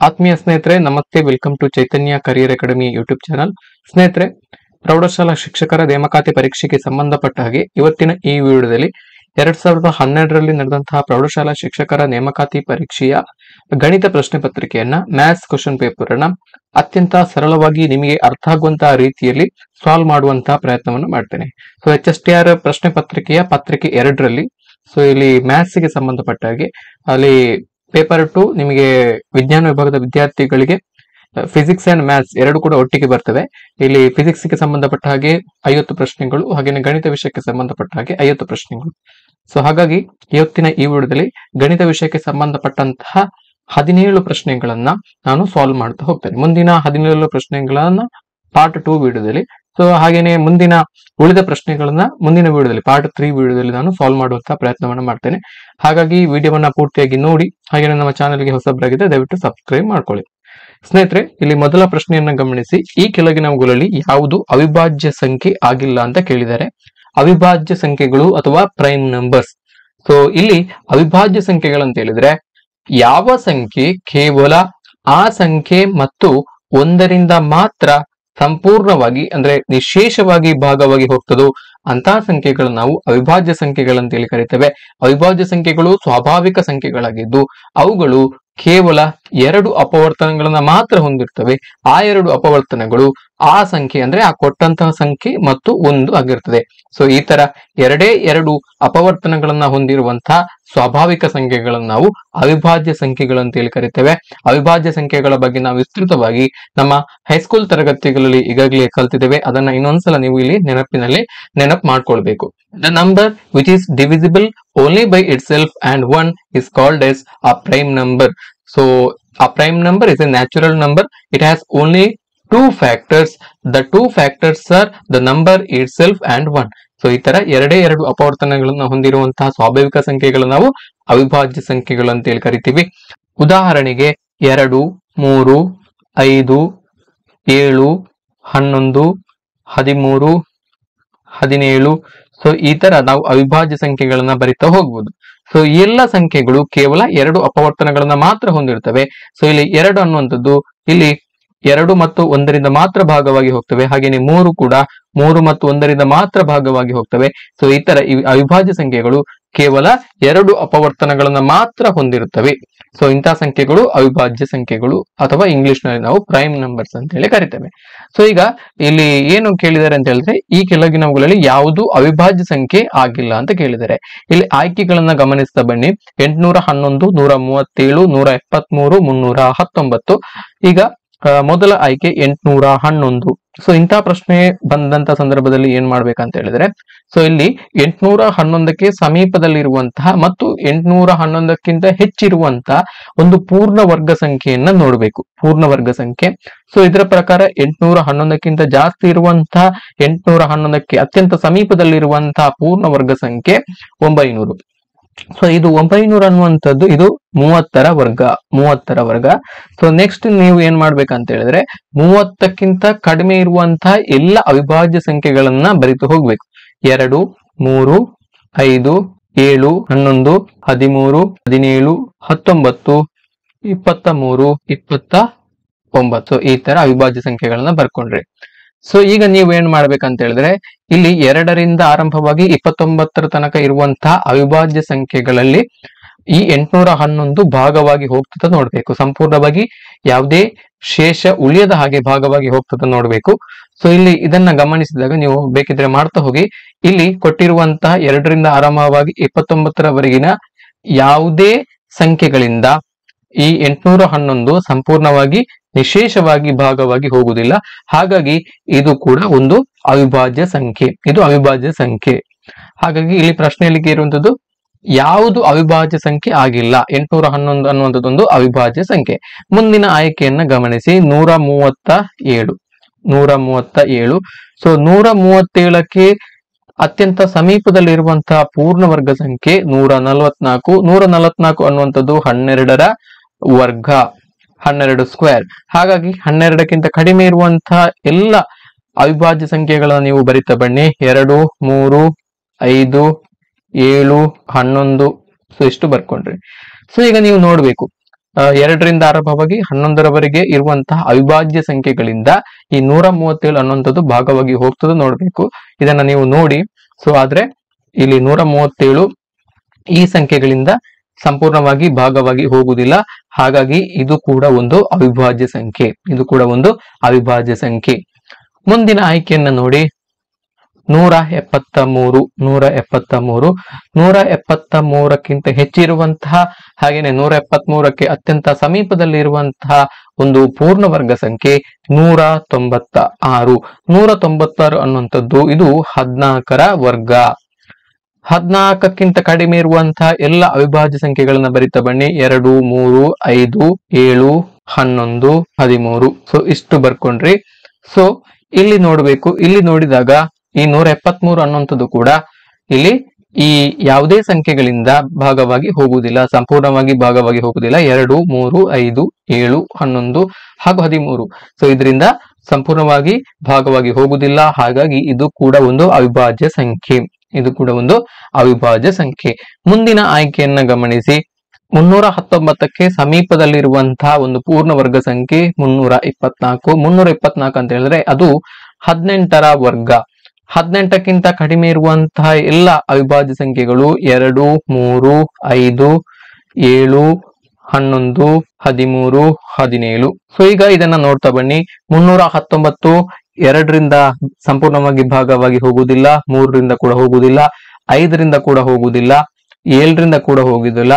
ಆತ್ಮೀಯ ಸ್ನೇಹಿತರೆ ನಮಸ್ತೆ, welcome to Chaitanya career academy YouTube channel. ಸ್ನೇಹಿತರೆ, ಪ್ರೌಢಶಾಲಾ ಶಿಕ್ಷಕರ ನೇಮಕಾತಿ ಪರೀಕ್ಷೆಗೆ ಸಂಬಂಧಪಟ್ಟ ಹಾಗೆ ಇವತ್ತಿನ ಈ ವಿಡಿಯೋದಲ್ಲಿ 2012ರಲ್ಲಿ ನಡೆದಂತಹ ಪ್ರೌಢಶಾಲಾ ಶಿಕ್ಷಕರ ನೇಮಕಾತಿ ಪರೀಕ್ಷೆಯ ಗಣಿತ ಪ್ರಶ್ನೆ ಪತ್ರಿಕೆಯನ್ನ, ಮ್ಯಾಥ್ಸ್ ಕ್ವಶನ್ ಪೇಪರ್ ಅನ್ನ ಅತ್ಯಂತ ಸರಳವಾಗಿ ನಿಮಗೆ ಅರ್ಥ ಆಗುವಂತಹ ರೀತಿಯಲ್ಲಿ ಸಾಲ್ವ್ ಮಾಡುವಂತಹ ಪ್ರಯತ್ನವನ್ನು ಮಾಡ್ತೇನೆ. ಸೊ HSTR ಪ್ರಶ್ನೆ ಪತ್ರಿಕೆಯ ಪತ್ರಿಕೆ 2ರಲ್ಲಿ ಸೊ ಇಲ್ಲಿ ಮ್ಯಾಥ್ಸ್ ಗೆ ಸಂಬಂಧಪಟ್ಟ ಹಾಗೆ ಅಲ್ಲಿ ಪೇಪರ್ 2 ನಿಮಗೆ ವಿಜ್ಞಾನ ವಿಭಾಗದ ವಿದ್ಯಾರ್ಥಿಗಳಿಗೆ ಫಿಸಿಕ್ಸ್ ಅಂಡ್ ಮ್ಯಾಥ್ಸ್ ಎರಡು ಕೂಡ ಒಟ್ಟಿಗೆ ಬರ್ತವೆ. ಇಲ್ಲಿ ಫಿಸಿಕ್ಸ್ ಗೆ ಸಂಬಂಧಪಟ್ಟ ಹಾಗೆ 50 ಪ್ರಶ್ನೆಗಳು, ಹಾಗೆ ಗಣಿತ ವಿಷಯಕ್ಕೆ ಸಂಬಂಧಪಟ್ಟ ಹಾಗೆ 50 ಪ್ರಶ್ನೆಗಳು. ಸೊ ಹಾಗಾಗಿ ಇವತ್ತಿನ ಈ ವಿಡಿಯೋದಲ್ಲಿ ಗಣಿತ ವಿಷಯಕ್ಕೆ ಸಂಬಂಧಪಟ್ಟಂತಹ 17 ಪ್ರಶ್ನೆಗಳನ್ನ ನಾನು ಸಾಲ್ವ್ ಮಾಡ್ತಾ ಹೋಗ್ತೇನೆ. ಮುಂದಿನ 17 ಪ್ರಶ್ನೆಗಳನ್ನ ಪಾರ್ಟ್ 2 ವಿಡಿಯೋದಲ್ಲಿ, ಸೊ ಹಾಗೇನೆ ಮುಂದಿನ ಉಳಿದ ಪ್ರಶ್ನೆಗಳನ್ನ ಮುಂದಿನ ವಿಡಿಯೋದಲ್ಲಿ ಪಾರ್ಟ್ 3 ವಿಡಿಯೋದಲ್ಲಿ ನಾನು ಸಾಲ್ವ್ ಮಾಡುವಂತಹ ಪ್ರಯತ್ನವನ್ನ ಮಾಡ್ತೇನೆ. ಹಾಗಾಗಿ ವಿಡಿಯೋವನ್ನ ಪೂರ್ತಿಯಾಗಿ ನೋಡಿ, ಹಾಗೆ ನಮ್ಮ ಚಾನೆಲ್ಗೆ ಹೊಸಬರಾಗಿದೆ ದಯವಿಟ್ಟು ಸಬ್ಸ್ಕ್ರೈಬ್ ಮಾಡ್ಕೊಳ್ಳಿ. ಸ್ನೇಹಿತರೆ, ಇಲ್ಲಿ ಮೊದಲ ಪ್ರಶ್ನೆಯನ್ನ ಗಮನಿಸಿ. ಈ ಕೆಳಗಿನವುಗಳಲ್ಲಿ ಯಾವುದು ಅವಿಭಾಜ್ಯ ಸಂಖ್ಯೆ ಆಗಿಲ್ಲ ಅಂತ ಕೇಳಿದ್ದಾರೆ. ಅವಿಭಾಜ್ಯ ಸಂಖ್ಯೆಗಳು ಅಥವಾ ಪ್ರೈಮ್ ನಂಬರ್ಸ್. ಸೊ ಇಲ್ಲಿ ಅವಿಭಾಜ್ಯ ಸಂಖ್ಯೆಗಳಂತ ಹೇಳಿದ್ರೆ ಯಾವ ಸಂಖ್ಯೆ ಕೇವಲ ಆ ಸಂಖ್ಯೆ ಮತ್ತು ಒಂದರಿಂದ ಮಾತ್ರ ಸಂಪೂರ್ಣವಾಗಿ ಅಂದ್ರೆ ನಿಶೇಷವಾಗಿ ಭಾಗವಾಗಿ ಹೋಗ್ತದೋ ಅಂತಹ ಸಂಖ್ಯೆಗಳು ನಾವು ಅವಿಭಾಜ್ಯ ಸಂಖ್ಯೆಗಳಂತ ಹೇಳಿ ಕರಿತೇವೆ. ಅವಿಭಾಜ್ಯ ಸಂಖ್ಯೆಗಳು ಸ್ವಾಭಾವಿಕ ಸಂಖ್ಯೆಗಳಾಗಿದ್ದು ಅವುಗಳು ಕೇವಲ 2 ಅಪವರ್ತನಗಳನ್ನ ಮಾತ್ರ ಹೊಂದಿರ್ತವೆ. ಆ 2 ಅಪವರ್ತನಗಳು ಆ ಸಂಖ್ಯೆ ಅಂದ್ರೆ ಆ ಕೊಟ್ಟಂತಹ ಸಂಖ್ಯೆ ಮತ್ತು 1 ಆಗಿರ್ತದೆ. ಸೊ ಈ ತರ 2 ಅಪವರ್ತನಗಳನ್ನ ಹೊಂದಿರುವಂತಹ ಸ್ವಾಭಾವಿಕ ಸಂಖ್ಯೆಗಳನ್ನು ನಾವು ಅವಿಭಾಜ್ಯ ಸಂಖ್ಯೆಗಳಂತ ಹೇಳಿ ಕರಿತೇವೆ. ಅವಿಭಾಜ್ಯ ಸಂಖ್ಯೆಗಳ ಬಗ್ಗೆ ನಾವು ವಿಸ್ತೃತವಾಗಿ ನಮ್ಮ ಹೈಸ್ಕೂಲ್ ತರಗತಿಗಳಲ್ಲಿ ಈಗಾಗಲೇ ಕಲ್ತಿದ್ದೇವೆ. ಅದನ್ನ ಇನ್ನೊಂದ್ಸಲ ನೀವು ಇಲ್ಲಿ ನೆನಪು ಮಾಡ್ಕೊಳ್ಬೇಕು. The number which is divisible only by itself and 1 is called as a prime number. So a prime number is a natural number. It has only 2 factors. The 2 factors are the number itself and 1. So ಈ ತರ 2 ಅಪವರ್ತನಗಳನ್ನ ಹೊಂದಿರುವಂತಹ ಸ್ವಾಭಾವಿಕ ಸಂಖ್ಯೆಗಳನ್ನು ನಾವು ಅವಿಭಾಜ್ಯ ಸಂಖ್ಯೆಗಳು ಅಂತ ಹೇಳಿ ಕರಿತೀವಿ. ಉದಾಹರಣೆಗೆ 2, 3, 5, 7, 11, 13, 17. ಸೊ ಈ ತರ ನಾವು ಅವಿಭಾಜ್ಯ ಸಂಖ್ಯೆಗಳನ್ನ ಬರಿತಾ ಹೋಗ್ಬೋದು. ಸೊ ಎಲ್ಲ ಸಂಖ್ಯೆಗಳು ಕೇವಲ 2 ಅಪವರ್ತನಗಳನ್ನ ಮಾತ್ರ ಹೊಂದಿರ್ತವೆ. ಸೊ ಇಲ್ಲಿ 2 ಅನ್ನುವಂಥದ್ದು ಇಲ್ಲಿ 2 ಮತ್ತು 1ರಿಂದ ಮಾತ್ರ ಭಾಗವಾಗಿ ಹೋಗ್ತವೆ. ಹಾಗೇನೆ 3 ಕೂಡ 3 ಮತ್ತು 1ರಿಂದ ಮಾತ್ರ ಭಾಗವಾಗಿ ಹೋಗ್ತವೆ. ಸೊ ಈ ತರ ಈ ಅವಿಭಾಜ್ಯ ಸಂಖ್ಯೆಗಳು ಕೇವಲ 2 ಅಪವರ್ತನಗಳನ್ನ ಮಾತ್ರ ಹೊಂದಿರುತ್ತವೆ. ಸೊ ಇಂತಹ ಸಂಖ್ಯೆಗಳು ಅವಿಭಾಜ್ಯ ಸಂಖ್ಯೆಗಳು ಅಥವಾ ಇಂಗ್ಲಿಷ್ ನಲ್ಲಿ ನಾವು ಪ್ರೈಮ್ ನಂಬರ್ಸ್ ಅಂತ ಹೇಳಿ ಕರಿತೇವೆ. ಸೊ ಈಗ ಇಲ್ಲಿ ಏನು ಕೇಳಿದ್ದಾರೆ ಅಂತ ಹೇಳಿದ್ರೆ ಈ ಕೆಳಗಿನವುಗಳಲ್ಲಿ ಯಾವುದು ಅವಿಭಾಜ್ಯ ಸಂಖ್ಯೆ ಆಗಿಲ್ಲ ಅಂತ ಕೇಳಿದ್ದಾರೆ. ಇಲ್ಲಿ ಆಯ್ಕೆಗಳನ್ನ ಗಮನಿಸ್ತಾ ಬನ್ನಿ. 811, 137, 173, 319. ಈಗ ಮೊದಲ ಆಯ್ಕೆ 811. ಸೊ ಇಂತಹ ಪ್ರಶ್ನೆ ಬಂದಂತ ಸಂದರ್ಭದಲ್ಲಿ ಏನ್ ಮಾಡ್ಬೇಕಂತ ಹೇಳಿದ್ರೆ, ಸೊ ಇಲ್ಲಿ 811ಕ್ಕೆ ಸಮೀಪದಲ್ಲಿರುವಂತಹ ಮತ್ತು 811ಕ್ಕಿಂತ ಹೆಚ್ಚಿರುವಂತಹ ಒಂದು ಪೂರ್ಣ ವರ್ಗ ಸಂಖ್ಯೆಯನ್ನ ನೋಡ್ಬೇಕು. ಪೂರ್ಣ ವರ್ಗ ಸಂಖ್ಯೆ. ಸೊ ಇದರ ಪ್ರಕಾರ 811ಕ್ಕಿಂತ ಜಾಸ್ತಿ ಇರುವಂತಹ 811ಕ್ಕೆ ಅತ್ಯಂತ ಸಮೀಪದಲ್ಲಿರುವಂತಹ ಪೂರ್ಣ ವರ್ಗ ಸಂಖ್ಯೆ 900. ಸೊ ಇದು 900 ಅನ್ನುವಂಥದ್ದು ಇದು 30ರ ವರ್ಗ. ಸೊ ನೆಕ್ಸ್ಟ್ ನೀವು ಏನ್ ಮಾಡ್ಬೇಕಂತ ಹೇಳಿದ್ರೆ 30ಕ್ಕಿಂತ ಕಡಿಮೆ ಇರುವಂತಹ ಎಲ್ಲ ಅವಿಭಾಜ್ಯ ಸಂಖ್ಯೆಗಳನ್ನ ಬರಿತು ಹೋಗ್ಬೇಕು. 2, 3, 5, 7, 11, 13, 17, 19, 23, 29. ಸೊ ಈ ತರ ಅವಿಭಾಜ್ಯ ಸಂಖ್ಯೆಗಳನ್ನ ಬರ್ಕೊಂಡ್ರಿ. ಸೊ ಈಗ ನೀವು ಏನ್ ಮಾಡ್ಬೇಕಂತ ಹೇಳಿದ್ರೆ ಇಲ್ಲಿ 2ರಿಂದ ಆರಂಭವಾಗಿ 29ರ ತನಕ ಇರುವಂತಹ ಅವಿಭಾಜ್ಯ ಸಂಖ್ಯೆಗಳಲ್ಲಿ ಈ 811 ಭಾಗವಾಗಿ ಹೋಗ್ತದ ನೋಡ್ಬೇಕು. ಸಂಪೂರ್ಣವಾಗಿ ಯಾವುದೇ ಶೇಷ ಉಳಿಯದ ಹಾಗೆ ಭಾಗವಾಗಿ ಹೋಗ್ತದ ನೋಡ್ಬೇಕು. ಸೊ ಇಲ್ಲಿ ಇದನ್ನ ಗಮನಿಸಿದಾಗ ನೀವು ಬೇಕಿದ್ರೆ ಮಾಡ್ತಾ ಹೋಗಿ. ಇಲ್ಲಿ ಕೊಟ್ಟಿರುವಂತಹ 2ರಿಂದ ಆರಂಭವಾಗಿ 29ರವರೆಗಿನ ಯಾವುದೇ ಸಂಖ್ಯೆಗಳಿಂದ ಈ 811 ಸಂಪೂರ್ಣವಾಗಿ ನಿಶೇಷವಾಗಿ ಭಾಗವಾಗಿ ಹೋಗುವುದಿಲ್ಲ. ಹಾಗಾಗಿ ಇದು ಕೂಡ ಒಂದು ಅವಿಭಾಜ್ಯ ಸಂಖ್ಯೆ. ಹಾಗಾಗಿ ಇಲ್ಲಿ ಪ್ರಶ್ನೆಯಲ್ಲಿ ಇರುವಂತದ್ದು ಯಾವುದು ಅವಿಭಾಜ್ಯ ಸಂಖ್ಯೆ ಆಗಿಲ್ಲ. 811 ಅನ್ನುವಂಥದ್ದೊಂದು ಅವಿಭಾಜ್ಯ ಸಂಖ್ಯೆ. ಮುಂದಿನ ಆಯ್ಕೆಯನ್ನ ಗಮನಿಸಿ. 137. ಸೊ 137ಕ್ಕೆ ಅತ್ಯಂತ ಸಮೀಪದಲ್ಲಿರುವಂತಹ ಪೂರ್ಣ ವರ್ಗ ಸಂಖ್ಯೆ 144. 144 ಅನ್ನುವಂಥದ್ದು 12ರ ವರ್ಗ, 12 ಸ್ಕ್ವೇರ್. ಹಾಗಾಗಿ 12ಕ್ಕಿಂತ ಕಡಿಮೆ ಇರುವಂತಹ ಎಲ್ಲ ಅವಿಭಾಜ್ಯ ಸಂಖ್ಯೆಗಳನ್ನ ನೀವು ಬರಿತಾ ಬನ್ನಿ. 2, 3, 5, 7, 11. ಸೊ ಇಷ್ಟು ಬರ್ಕೊಂಡ್ರಿ. ಸೊ ಈಗ ನೀವು ನೋಡ್ಬೇಕು 2ರಿಂದ ಆರಂಭವಾಗಿ 11ರವರೆಗೆ ಇರುವಂತಹ ಅವಿಭಾಜ್ಯ ಸಂಖ್ಯೆಗಳಿಂದ ಈ 137 ಅನ್ನುವಂಥದ್ದು ಭಾಗವಾಗಿ ಹೋಗ್ತದೆ ನೋಡ್ಬೇಕು. ಇದನ್ನ ನೀವು ನೋಡಿ. ಸೊ ಆದ್ರೆ ಇಲ್ಲಿ 137 ಈ ಸಂಖ್ಯೆಗಳಿಂದ ಸಂಪೂರ್ಣವಾಗಿ ಭಾಗವಾಗಿ ಹೋಗುವುದಿಲ್ಲ. ಹಾಗಾಗಿ ಇದು ಕೂಡ ಒಂದು ಅವಿಭಾಜ್ಯ ಸಂಖ್ಯೆ. ಇದು ಕೂಡ ಒಂದು ಅವಿಭಾಜ್ಯ ಸಂಖ್ಯೆ. ಮುಂದಿನ ಆಯ್ಕೆಯನ್ನ ನೋಡಿ. 173. 173ಕ್ಕಿಂತ ಹೆಚ್ಚಿರುವಂತಹ ಹಾಗೇನೆ 173ಕ್ಕೆ ಅತ್ಯಂತ ಸಮೀಪದಲ್ಲಿ ಇರುವಂತಹ ಒಂದು ಪೂರ್ಣವರ್ಗ ಸಂಖ್ಯೆ 196. 196 ಅನ್ನುವಂಥದ್ದು ಇದು 14ರ ವರ್ಗ. 14ಕ್ಕಿಂತ ಕಡಿಮೆ ಇರುವಂತಹ ಎಲ್ಲ ಅವಿಭಾಜ್ಯ ಸಂಖ್ಯೆಗಳನ್ನ ಬರಿತಾ ಬನ್ನಿ. 2, 3, 5, 7, 11, 13. ಸೊ ಇಷ್ಟು ಬರ್ಕೊಂಡ್ರಿ. ಸೊ ಇಲ್ಲಿ ನೋಡ್ಬೇಕು. ಇಲ್ಲಿ ನೋಡಿದಾಗ ಈ 173 ಅನ್ನುವಂಥದ್ದು ಕೂಡ ಇಲ್ಲಿ ಈ ಯಾವುದೇ ಸಂಖ್ಯೆಗಳಿಂದ ಭಾಗವಾಗಿ ಹೋಗುವುದಿಲ್ಲ, ಸಂಪೂರ್ಣವಾಗಿ ಭಾಗವಾಗಿ ಹೋಗುವುದಿಲ್ಲ. 2, 3, 5, 7, 11 ಹಾಗೂ 13. ಸೊ ಇದರಿಂದ ಸಂಪೂರ್ಣವಾಗಿ ಭಾಗವಾಗಿ ಹೋಗುವುದಿಲ್ಲ. ಹಾಗಾಗಿ ಇದು ಕೂಡ ಒಂದು ಅವಿಭಾಜ್ಯ ಸಂಖ್ಯೆ. ಇದು ಕೂಡ ಒಂದು ಅವಿಭಾಜ್ಯ ಸಂಖ್ಯೆ. ಮುಂದಿನ ಆಯ್ಕೆಯನ್ನ ಗಮನಿಸಿ. 319ಕ್ಕೆ ಸಮೀಪದಲ್ಲಿರುವಂತಹ ಒಂದು ಪೂರ್ಣವರ್ಗ ಸಂಖ್ಯೆ 324. 324 ಅಂತ ಹೇಳಿದ್ರೆ ಅದು 18ರ ವರ್ಗ. 18ಕ್ಕಿಂತ ಕಡಿಮೆ ಇರುವಂತಹ ಎಲ್ಲ ಅವಿಭಾಜ್ಯ ಸಂಖ್ಯೆಗಳು 2, 3, 5, 7, 11, 13, 17. ಸೊ ಈಗ ಇದನ್ನ ನೋಡ್ತಾ ಬನ್ನಿ. 319 2ರಿಂದ ಸಂಪೂರ್ಣವಾಗಿ ಭಾಗವಾಗಿ ಹೋಗುವುದಿಲ್ಲ, 3ರಿಂದ ಕೂಡ ಹೋಗುವುದಿಲ್ಲ, 5ರಿಂದ ಕೂಡ ಹೋಗುವುದಿಲ್ಲ, 7ರಿಂದ ಕೂಡ ಹೋಗುವುದಿಲ್ಲ.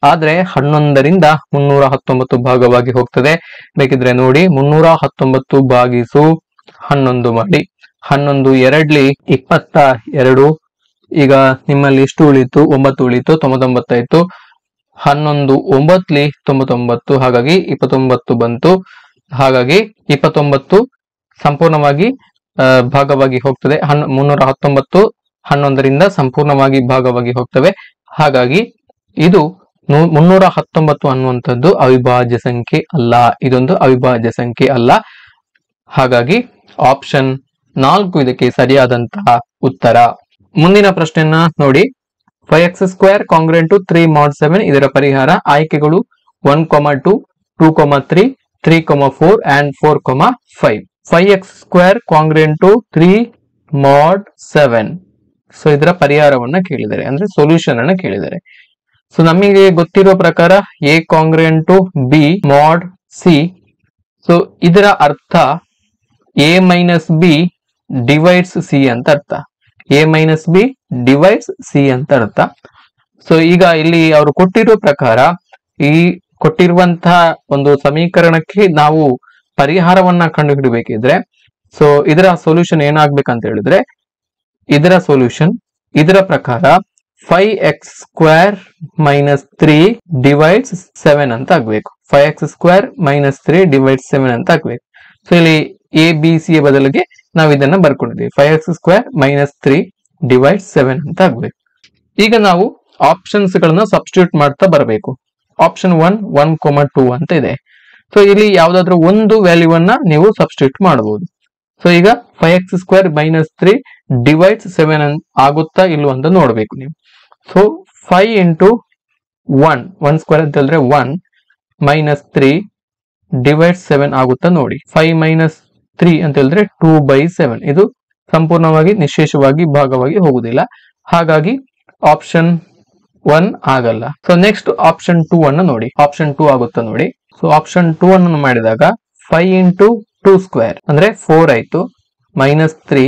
ಆದ್ರೆ 11ರಿಂದ 319 ಭಾಗವಾಗಿ ಹೋಗ್ತದೆ. ಬೇಕಿದ್ರೆ ನೋಡಿ. 319 ಭಾಗಿಸು 11 ಮಾಡಿ. 11 2ಲಿ 22. ಈಗ ನಿಮ್ಮಲ್ಲಿ ಎಷ್ಟು ಉಳಿತು? 9 ಉಳಿತು. 99 ಆಯ್ತು. 11 9ಲಿ 99. ಹಾಗಾಗಿ 29 ಬಂತು. ಹಾಗಾಗಿ 29 ಸಂಪೂರ್ಣವಾಗಿ ಭಾಗವಾಗಿ ಹೋಗ್ತದೆ. 319 11ರಿಂದ ಸಂಪೂರ್ಣವಾಗಿ ಭಾಗವಾಗಿ ಹೋಗ್ತವೆ. ಹಾಗಾಗಿ ಇದು 319 ಅನ್ನುವಂಥದ್ದು ಅವಿಭಾಜ್ಯ ಸಂಖ್ಯೆ ಅಲ್ಲ. ಇದೊಂದು ಅವಿಭಾಜ್ಯ ಸಂಖ್ಯೆ ಅಲ್ಲ. ಹಾಗಾಗಿ ಆಪ್ಷನ್ 4 ಇದಕ್ಕೆ ಸರಿಯಾದಂತಹ ಉತ್ತರ. ಮುಂದಿನ ಪ್ರಶ್ನೆಯನ್ನ ನೋಡಿ. 5x² congruent to 3 mod 7. ಇದರ ಪರಿಹಾರ. ಆಯ್ಕೆಗಳು 1, 2, 2, 3, 3, 4 and 4, 5. 5x² congruent to 3 mod 7. So ಇದರ ಪರಿಹಾರವನ್ನ ಕೇಳಿದರೆ, ಅಂದ್ರೆ ಸೊಲ್ಯೂಷನ್ ಅನ್ನ ಕೇಳಿದರೆ. ಸೊ ನಮಗೆ ಗೊತ್ತಿರುವ ಪ್ರಕಾರ a congruent to b mod c. So ಇದರ ಅರ್ಥ a minus b divides c ಅಂತ ಅರ್ಥ. a minus b divides c ಅಂತ ಅರ್ಥ. ಸೊ ಈಗ ಇಲ್ಲಿ ಅವರು ಕೊಟ್ಟಿರೋ ಪ್ರಕಾರ ಈ ಕೊಟ್ಟಿರುವಂತಹ ಒಂದು ಸಮೀಕರಣಕ್ಕೆ ನಾವು ಪರಿಹಾರವನ್ನ ಕಂಡುಹಿಡಬೇಕಿದ್ರೆ ಸೊ ಇದರ ಸೊಲ್ಯೂಷನ್ ಏನಾಗ್ಬೇಕಂತ ಹೇಳಿದ್ರೆ, ಇದರ ಸೊಲ್ಯೂಷನ್ ಇದರ ಪ್ರಕಾರ 5x² minus 3 divides 7 ಅಂತ ಆಗ್ಬೇಕು. 5x² minus 3 divides 7 ಅಂತ ಆಗ್ಬೇಕು. ಸೊ ಇಲ್ಲಿ a b c ಬದಲಿಗೆ ನಾವು ಇದನ್ನ ಬರ್ಕೊಂಡಿದ್ದೀವಿ. 5x² minus 3 divides 7 ಅಂತ ಆಗ್ಬೇಕು. ಈಗ ನಾವು ಆಪ್ಷನ್ಸ್ ಗಳನ್ನ ಸಬ್ಸ್ಟಿಟ್ಯೂಟ್ ಮಾಡ್ತಾ ಬರಬೇಕು. ಆಪ್ಷನ್ 1, 1, 2 ಅಂತ ಇದೆ. ಸೊ ಇಲ್ಲಿ ಯಾವ್ದಾದ್ರು ಒಂದು ವ್ಯಾಲ್ಯೂವನ್ನ ನೀವು ಸಬ್ಸ್ಟಿಟ್ಯೂಟ್ ಮಾಡಬಹುದು. ಸೊ ಈಗ 5x² minus 3 divides 7 ಆಗುತ್ತಾ ಇಲ್ವಾ ಅಂತ ನೋಡ್ಬೇಕು ನೀವು. ಸೊ 5 into 1 square ಅಂತ ಹೇಳಿದ್ರೆ 1 minus 3 divides 7 ಆಗುತ್ತಾ ನೋಡಿ. 5 minus 3 ಅಂತ ಹೇಳಿದ್ರೆ 2/7. ಇದು ಸಂಪೂರ್ಣವಾಗಿ ನಿಶೇಷವಾಗಿ ಭಾಗವಾಗಿ ಹೋಗುದಿಲ್ಲ. ಹಾಗಾಗಿ ಆಪ್ಷನ್ 1 ಆಗಲ್ಲ. ಸೊ ನೆಕ್ಸ್ಟ್ ಆಪ್ಷನ್ 2 ಅನ್ನು ನೋಡಿ. ಆಪ್ಷನ್ 2 ಆಗುತ್ತಾ ನೋಡಿ. ಸೊ ಆಪ್ಷನ್ 2 ಅನ್ನು ಮಾಡಿದಾಗ 5 into 2 square ಅಂದ್ರೆ 4 ಆಯ್ತು. minus 3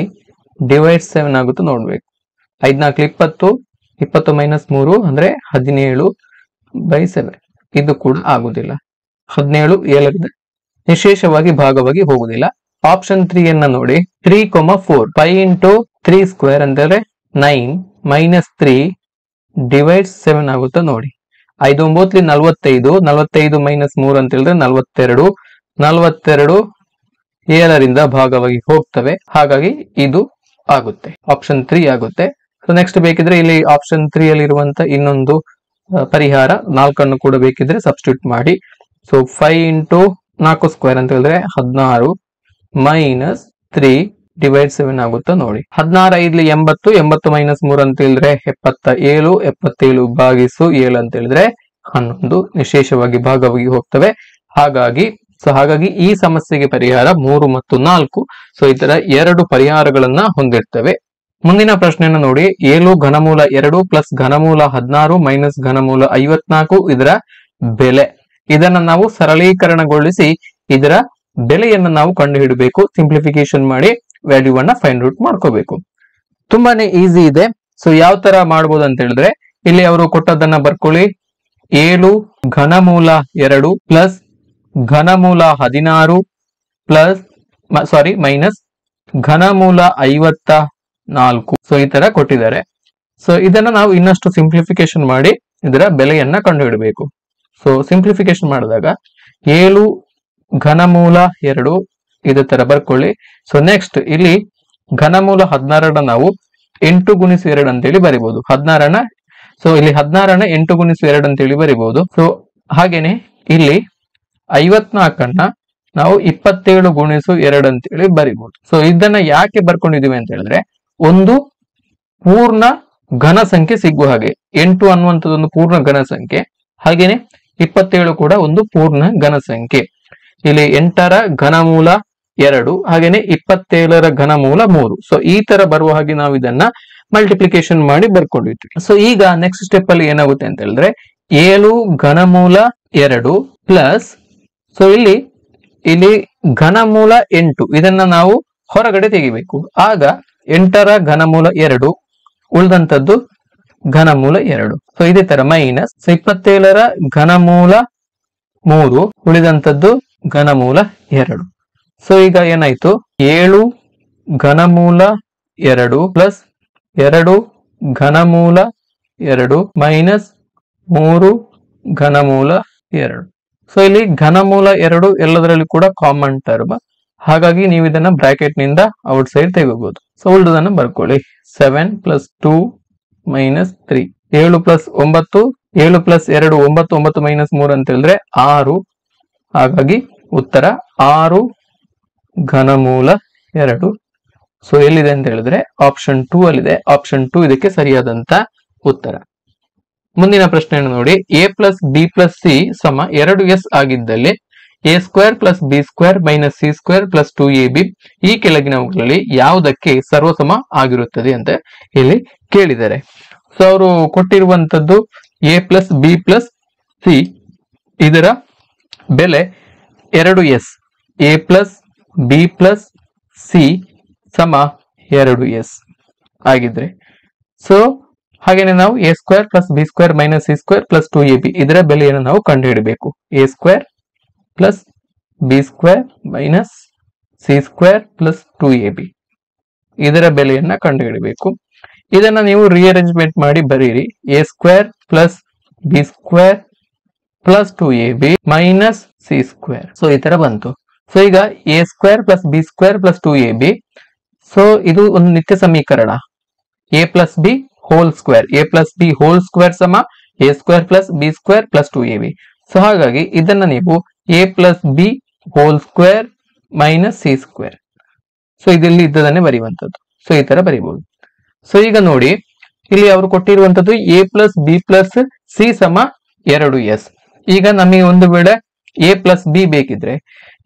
divides 7 ಆಗುತ್ತೆ ನೋಡ್ಬೇಕು. 5 4 20, 20 minus 3 ಅಂದ್ರೆ 17/7. ಇದು ಕೂಡ ಆಗುದಿಲ್ಲ. 17 7 ನಿಶೇಷವಾಗಿ ಭಾಗವಾಗಿ ಹೋಗುದಿಲ್ಲ. ಆಪ್ಷನ್ 3 ಅನ್ನ ನೋಡಿ. 3, 4 5 into 3 square ಅಂದ್ರೆ 9 minus 3 divides 7 ಆಗುತ್ತಾ ನೋಡಿ. 5 9 45, 45 minus 3 ಅಂತ ಹೇಳಿದ್ರೆ 42, 42 7ರಿಂದ ಭಾಗವಾಗಿ ಹೋಗ್ತವೆ. ಹಾಗಾಗಿ ಇದು ಆಗುತ್ತೆ, ಆಪ್ಷನ್ 3 ಆಗುತ್ತೆ. ಸೊ ನೆಕ್ಸ್ಟ್ ಬೇಕಿದ್ರೆ ಇಲ್ಲಿ ಆಪ್ಷನ್ 3 ಅಲ್ಲಿ ಇರುವಂತ ಇನ್ನೊಂದು ಪರಿಹಾರ 4 ಕೂಡ ಬೇಕಿದ್ರೆ ಸಬ್ಸ್ಟಿಟ್ಯೂಟ್ ಮಾಡಿ. ಸೊ 5 into 4 square ಅಂತ ಹೇಳಿದ್ರೆ 16 minus 3 divides 7 ಆಗುತ್ತಾ ನೋಡಿ. 16 5 80, 80 minus 3 ಅಂತ ಹೇಳಿದ್ರೆ 77, 77 ಭಾಗಿಸು 7 ಅಂತ ಹೇಳಿದ್ರೆ 11 ನಿಶೇಷವಾಗಿ ಭಾಗವಾಗಿ ಹೋಗ್ತವೆ. ಹಾಗಾಗಿ ಈ ಸಮಸ್ಯೆಗೆ ಪರಿಹಾರ 3 ಮತ್ತು 4. ಸೊ ಈ ತರ 2 ಪರಿಹಾರಗಳನ್ನ ಹೊಂದಿರ್ತವೆ. ಮುಂದಿನ ಪ್ರಶ್ನೆಯನ್ನು ನೋಡಿ. 7 ಘನಮೂಲ 2 ಪ್ಲಸ್ ಘನಮೂಲ 16 ಮೈನಸ್ ಘನಮೂಲ 54 ಇದರ ಬೆಲೆ. ಇದನ್ನ ನಾವು ಸರಳೀಕರಣಗೊಳಿಸಿ ಇದರ ಬೆಲೆಯನ್ನು ನಾವು ಕಂಡುಹಿಡಬೇಕು. ಸಿಂಪ್ಲಿಫಿಕೇಶನ್ ಮಾಡಿ ವ್ಯಾಲ್ಯೂವನ್ನ ಫೈಂಡ್ ಔಟ್ ಮಾಡ್ಕೋಬೇಕು. ತುಂಬಾನೇ ಈಸಿ ಇದೆ. ಸೊ ಯಾವ ತರ ಮಾಡ್ಬೋದು ಅಂತ ಹೇಳಿದ್ರೆ, ಇಲ್ಲಿ ಅವರು ಕೊಟ್ಟದನ್ನ ಬರ್ಕೊಳ್ಳಿ. 7 ಘನಮೂಲ 2 ಪ್ಲಸ್ ಘನಮೂಲ 16 ಪ್ಲಸ್ ಮೈನಸ್ ಘನಮೂಲ 54. ಸೊ ಈ ತರ ಕೊಟ್ಟಿದ್ದಾರೆ. ಸೊ ಇದನ್ನ ನಾವು ಇನ್ನಷ್ಟು ಸಿಂಪ್ಲಿಫಿಕೇಶನ್ ಮಾಡಿ ಇದರ ಬೆಲೆಯನ್ನ ಕಂಡುಹಿಡಬೇಕು. ಸೊ ಸಿಂಪ್ಲಿಫಿಕೇಶನ್ ಮಾಡಿದಾಗ 7 ಘನಮೂಲ 2 ಇದೇ ತರ ಬರ್ಕೊಳ್ಳಿ. ಸೊ ನೆಕ್ಸ್ಟ್ ಇಲ್ಲಿ ಘನಮೂಲ 16 ನಾವು 8 ಗುಣಿಸು 2 ಅಂತೇಳಿ ಬರಿಬಹುದು. 16ನ ಸೊ ಇಲ್ಲಿ 16ನ 8 ಗುಣಿಸು 2 ಅಂತೇಳಿ ಬರಿಬಹುದು. ಸೊ ಹಾಗೇನೆ ಇಲ್ಲಿ 54ನ್ನ ನಾವು 27 ಗುಣಿಸು 2 ಅಂತೇಳಿ ಬರಿಬಹುದು. ಸೊ ಇದನ್ನ ಯಾಕೆ ಬರ್ಕೊಂಡಿದೀವಿ ಅಂತ ಹೇಳಿದ್ರೆ, ಒಂದು ಪೂರ್ಣ ಘನ ಸಂಖ್ಯೆ ಸಿಗುವ ಹಾಗೆ. 8 ಅನ್ನುವಂಥದ್ದು ಒಂದು ಪೂರ್ಣ ಘನ ಸಂಖ್ಯೆ, ಹಾಗೇನೆ 27 ಕೂಡ ಒಂದು ಪೂರ್ಣ ಘನ ಸಂಖ್ಯೆ. ಇಲ್ಲಿ 8ರ ಘನಮೂಲ 2 ಹಾಗೇನೆ 27ರ ಘನಮೂಲ 3. ಸೊ ಈ ತರ ಬರುವ ಹಾಗೆ ನಾವು ಇದನ್ನ ಮಲ್ಟಿಪ್ಲಿಕೇಶನ್ ಮಾಡಿ ಬರ್ಕೊಂಡಿದ್ವಿ. ಸೊ ಈಗ ನೆಕ್ಸ್ಟ್ ಸ್ಟೆಪ್ ಅಲ್ಲಿ ಏನಾಗುತ್ತೆ ಅಂತ ಹೇಳಿದ್ರೆ, 7 ಘನಮೂಲ 2 ಪ್ಲಸ್ ಸೊ ಇಲ್ಲಿ ಘನಮೂಲ 8 ಇದನ್ನ ನಾವು ಹೊರಗಡೆ ತೆಗಿಬೇಕು. ಆಗ 8ರ ಘನಮೂಲ 2 ಉಳಿದಂತದ್ದು ಘನಮೂಲ 2. ಸೊ ಇದೇ ತರ ಮೈನಸ್ 27ರ ಘನಮೂಲ 3 ಉಳಿದಂತದ್ದು ಘನಮೂಲ 2. ಸೊ ಈಗ ಏನಾಯ್ತು, 7 ಘನಮೂಲ 2 ಪ್ಲಸ್ 2 ಘನಮೂಲ 2 ಮೈನಸ್ 3 ಘನಮೂಲ 2. ಸೊ ಇಲ್ಲಿ ಘನಮೂಲ 2 ಎಲ್ಲದರಲ್ಲಿ ಕೂಡ ಕಾಮನ್ ಟರ್ಮ್, ಹಾಗಾಗಿ ನೀವು ಇದನ್ನ ಬ್ರಾಕೆಟ್ ನಿಂದ ಔಟ್ ಸೈಡ್ ತೆಗೋಬಹುದು. ಸೊ ಉಳಿದದನ್ನ ಬರ್ಕೊಳ್ಳಿ. 7 plus 2 minus 3. 7 plus 9 7 plus 2 9 9 minus 3 ಅಂತ ಹೇಳಿದ್ರೆ 6. ಹಾಗಾಗಿ ಉತ್ತರ 6 ಘನಮೂಲ 2. ಸೊ ಎಲ್ಲಿದೆ ಅಂತ ಹೇಳಿದ್ರೆ ಆಪ್ಷನ್ 2 ಅಲ್ಲಿದೆ. ಆಪ್ಷನ್ 2 ಇದಕ್ಕೆ ಸರಿಯಾದಂತ ಉತ್ತರ. ಮುಂದಿನ ಪ್ರಶ್ನೆಯನ್ನು ನೋಡಿ. a plus B plus C ಸಮ 2s ಆಗಿದ್ದಲ್ಲಿ a² plus b² minus c² plus 2ab ಈ ಕೆಳಗಿನವುಗಳಲ್ಲಿ ಯಾವುದಕ್ಕೆ ಸರ್ವಸಮ ಆಗಿರುತ್ತದೆ ಅಂತ ಇಲ್ಲಿ ಕೇಳಿದ್ದಾರೆ. ಸೊ ಅವರು ಕೊಟ್ಟಿರುವಂತದ್ದು a plus B plus C, ಇದರ ಬೆಲೆ 2s. a plus B plus C ಸಮ 2s ಆಗಿದ್ರೆ, ಸೊ ಹಾಗೇನೆ ನಾವು a² plus b² minus c² plus 2ab ಇದರ ಬೆಲೆಯನ್ನು ನಾವು ಕಂಡುಹಿಡಬೇಕು. a² plus b² minus c² plus 2ab ಇದರ ಬೆಲೆಯನ್ನ ಕಂಡುಹಿಡಬೇಕು. ಇದನ್ನ ನೀವು ರಿಅರೇಂಜ್ಮೆಂಟ್ ಮಾಡಿ ಬರೀರಿ. a² plus b² plus 2ab minus c². So ಈ ತರ ಬಂತು. ಸೊ ಈಗ a² plus b² plus 2ab. So ಇದು ಒಂದು ನಿತ್ಯ ಸಮೀಕರಣ. a plus B whole square, a plus B whole square ಸಮ a² plus b² plus 2ab. So ಹಾಗಾಗಿ ಇದನ್ನ ನೀವು a plus B whole square minus c². So ಇದರಲ್ಲಿ ಇದ್ದದನ್ನೇ ಬರೆಯುವಂಥದ್ದು. ಸೊ ಈ ತರ ಬರೀಬಹುದು. ಸೊ ಈಗ ನೋಡಿ, ಇಲ್ಲಿ ಅವರು ಕೊಟ್ಟಿರುವಂತದ್ದು a plus B plus C ಸಮ 2s. ಈಗ ನಮಗೆ ಒಂದು ವೇಳೆ a ಪ್ಲಸ್ ಬಿ ಬೇಕಿದ್ರೆ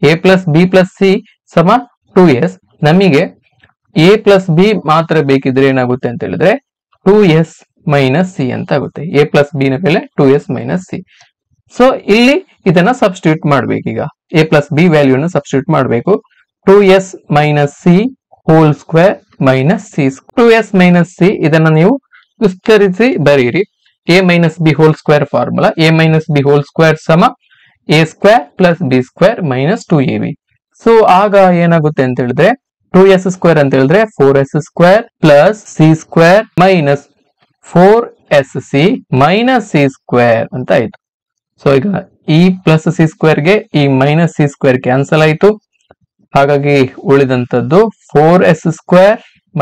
a plus B plus C ಸಮ 2s, ನಮಗೆ a ಪ್ಲಸ್ ಬಿ ಮಾತ್ರ ಬೇಕಿದ್ರೆ ಏನಾಗುತ್ತೆ ಅಂತ ಹೇಳಿದ್ರೆ 2s ಮೈನಸ್ ಸಿ ಅಂತ ಆಗುತ್ತೆ. a ಪ್ಲಸ್ ಬಿ ನ ಬೆಲೆ 2s ಮೈನಸ್ ಸಿ. ಸೊ ಇಲ್ಲಿ ಇದನ್ನ ಸಬ್ಸ್ಟಿಟ್ಯೂಟ್ ಮಾಡ್ಬೇಕು. ಈಗ a ಪ್ಲಸ್ ಬಿ ವ್ಯಾಲ್ಯೂನ ಸಬ್ಸ್ಟಿಟ್ಯೂಟ್ ಮಾಡಬೇಕು. 2s minus C whole square minus C. 2s minus C ಇದನ್ನ ನೀವು ವಿಸ್ತರಿಸಿ ಬರೀರಿ. a minus B whole square formula, a minus B whole square ಸಮ a² plus b² minus 2ab. So ಆಗ ಏನಾಗುತ್ತೆ ಅಂತ ಹೇಳಿದ್ರೆ 2s² ಅಂತ ಹೇಳಿದ್ರೆ 4s² plus c² minus 4sc minus c² ಅಂತ ಆಯ್ತು. ಸೊ ಈಗ ಈ ಪ್ಲಸ್ c² ಗೆ ಈ ಮೈನಸ್ c² ಕ್ಯಾನ್ಸಲ್ ಆಯ್ತು. ಹಾಗಾಗಿ ಉಳಿದಂತದ್ದು 4s²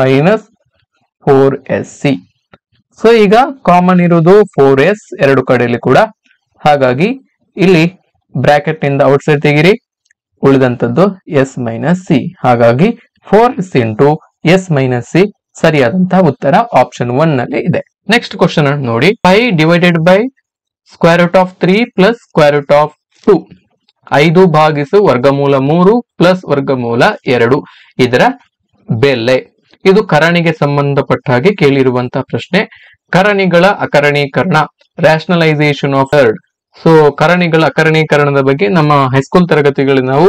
ಮೈನಸ್ 4sc. ಸೊ ಈಗ ಕಾಮನ್ ಇರುವುದು 4s ಎರಡು ಕಡೆಯಲ್ಲಿ ಕೂಡ, ಹಾಗಾಗಿ ಇಲ್ಲಿ ಬ್ರಾಕೆಟ್ ನಿಂದ ಔಟ್ ಸೈಡ್ ತೆಗಿರಿ. ಉಳಿದಂತದ್ದು s ಮೈನಸ್ ಸಿ. ಹಾಗಾಗಿ 4s into s minus C ಸರಿಯಾದಂತಹ ಉತ್ತರ ಆಪ್ಷನ್ 1 ನಲ್ಲಿ ಇದೆ. ನೆಕ್ಸ್ಟ್ ಕ್ವಶನ್ ನೋಡಿ. 5 divided by square root of 3 plus square root of 2. 5 ಭಾಗಿಸು ವರ್ಗಮೂಲ 3 ಪ್ಲಸ್ ವರ್ಗಮೂಲ 2 ಇದರ ಬೆಲೆ. ಇದು ಕರಣಿಗೆ ಸಂಬಂಧಪಟ್ಟ ಹಾಗೆ ಕೇಳಿರುವಂತಹ ಪ್ರಶ್ನೆ. ಕರಣಿಗಳ ಅಕರಣೀಕರಣ, ರ್ಯಾಷನಲೈಸೇಷನ್ ಆಫ್ ವರ್ಡ್. ಸೊ ಕರಣಿಗಳ ಅಕರಣೀಕರಣದ ಬಗ್ಗೆ ನಮ್ಮ ಹೈಸ್ಕೂಲ್ ತರಗತಿಗಳಲ್ಲಿ ನಾವು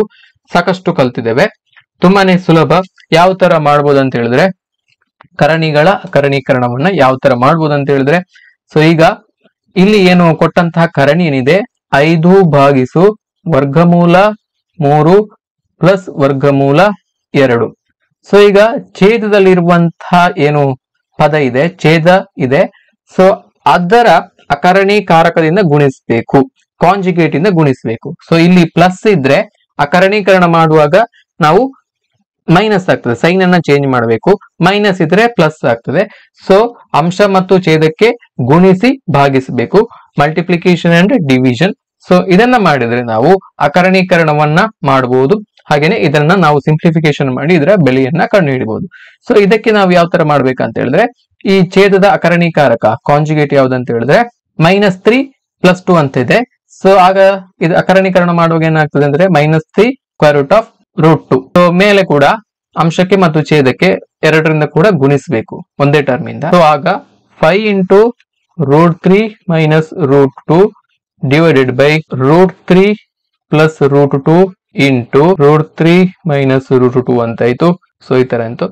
ಸಾಕಷ್ಟು ಕಲ್ತಿದ್ದೇವೆ. ತುಂಬಾನೇ ಸುಲಭ. ಯಾವ ತರ ಮಾಡ್ಬೋದು ಅಂತ ಹೇಳಿದ್ರೆ, ಕರಣಿಗಳ ಅಕರಣೀಕರಣವನ್ನ ಯಾವ ತರ ಮಾಡ್ಬೋದು ಅಂತ ಹೇಳಿದ್ರೆ, ಸೊ ಈಗ ಇಲ್ಲಿ ಏನು ಕೊಟ್ಟಂತಹ ಕರಣಿ ಏನಿದೆ, 5 ಭಾಗಿಸು ವರ್ಗಮೂಲ 3 ಪ್ಲಸ್ ವರ್ಗಮೂಲ 2. ಸೊ ಈಗ ಛೇದದಲ್ಲಿರುವಂತಹ ಏನು ಪದ ಇದೆ, ಛೇದ ಇದೆ, ಸೊ ಅದರ ಅಕರಣೀಕಾರಕದಿಂದ ಗುಣಿಸಬೇಕು, ಕಾಂಜುಗೇಟ್ ಇಂದ ಗುಣಿಸಬೇಕು. ಸೊ ಇಲ್ಲಿ ಪ್ಲಸ್ ಇದ್ರೆ ಅಕರಣೀಕರಣ ಮಾಡುವಾಗ ನಾವು ಮೈನಸ್ ಆಗ್ತದೆ, ಸೈನ್ ಅನ್ನ ಚೇಂಜ್ ಮಾಡಬೇಕು. ಮೈನಸ್ ಇದ್ರೆ ಪ್ಲಸ್ ಆಗ್ತದೆ. ಸೊ ಅಂಶ ಮತ್ತು ಛೇದಕ್ಕೆ ಗುಣಿಸಿ ಭಾಗಿಸಬೇಕು, ಮಲ್ಟಿಪ್ಲಿಕೇಶನ್ ಅಂಡ್ ಡಿವಿಷನ್. ಸೊ ಇದನ್ನ ಮಾಡಿದ್ರೆ ನಾವು ಅಕರಣೀಕರಣವನ್ನ ಮಾಡಬಹುದು. ಹಾಗೇನೆ ಇದನ್ನ ನಾವು ಸಿಂಪ್ಲಿಫಿಕೇಶನ್ ಮಾಡಿ ಇದರ ಬೆಲೆಯನ್ನ ಕಂಡು ಹಿಡಿಬಹುದು. ಸೊ ಇದಕ್ಕೆ ನಾವು ಯಾವ ತರ ಮಾಡ್ಬೇಕಂತ ಹೇಳಿದ್ರೆ, ಈ ಛೇದದ ಅಕರಣೀಕಾರಕ ಕಾಂಜುಗೇಟ್ ಯಾವ್ದಂತ ಹೇಳಿದ್ರೆ -3 + 2 ಅಂತ ಇದೆ. ಸೊ ಆಗ ಇದು ಅಕರಣೀಕರಣ ಮಾಡುವಾಗ ಏನಾಗ್ತದೆ ಅಂದ್ರೆ -3 ಸ್ಕ್ವೇರ್ ರೂಟ್ ಆಫ್ √2. ಸೊ ಮೇಲೆ ಕೂಡ ಅಂಶಕ್ಕೆ ಮತ್ತು ಛೇದಕ್ಕೆ ಎರಡರಿಂದ ಕೂಡ ಗುಣಿಸಬೇಕು ಒಂದೇ ಟರ್ಮ್ ಇಂದ. ಸೊ ಆಗ 5 × √3 - √2 ಡಿವೈಡೆಡ್ ಬೈ √3 + √2 ಇಂಟು √3 - √2 ಅಂತಾಯ್ತು. ಸೊ ಈ ತರ ಅಂತು.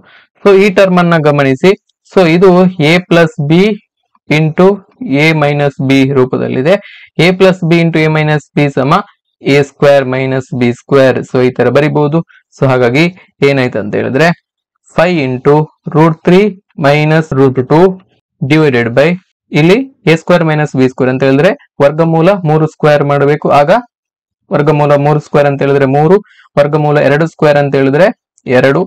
ಸೊ ಈ ಟರ್ಮ್ ಅನ್ನ ಗಮನಿಸಿ. ಸೊ ಇದು a + b into a - b ರೂಪದಲ್ಲಿದೆ. a + b into a - b ಸಮ a² - b². ಸೊ ಈ ತರ ಬರಿಬಹುದು. ಸೊ ಹಾಗಾಗಿ ಏನಾಯ್ತು ಅಂತ ಹೇಳಿದ್ರೆ 5 × √3 - √2 ಡಿವೈಡೆಡ್ ಬೈ ಇಲ್ಲಿ a² - b² ಅಂತ ಹೇಳಿದ್ರೆ ವರ್ಗಮೂಲ 3 ಸ್ಕ್ವೇರ್ ಮಾಡಬೇಕು. ಆಗ ವರ್ಗಮೂಲ 3 ಸ್ಕ್ವೇರ್ ಅಂತ ಹೇಳಿದ್ರೆ 3, ವರ್ಗಮೂಲ 2 ಸ್ಕ್ವೇರ್ ಅಂತ ಹೇಳಿದ್ರೆ 2.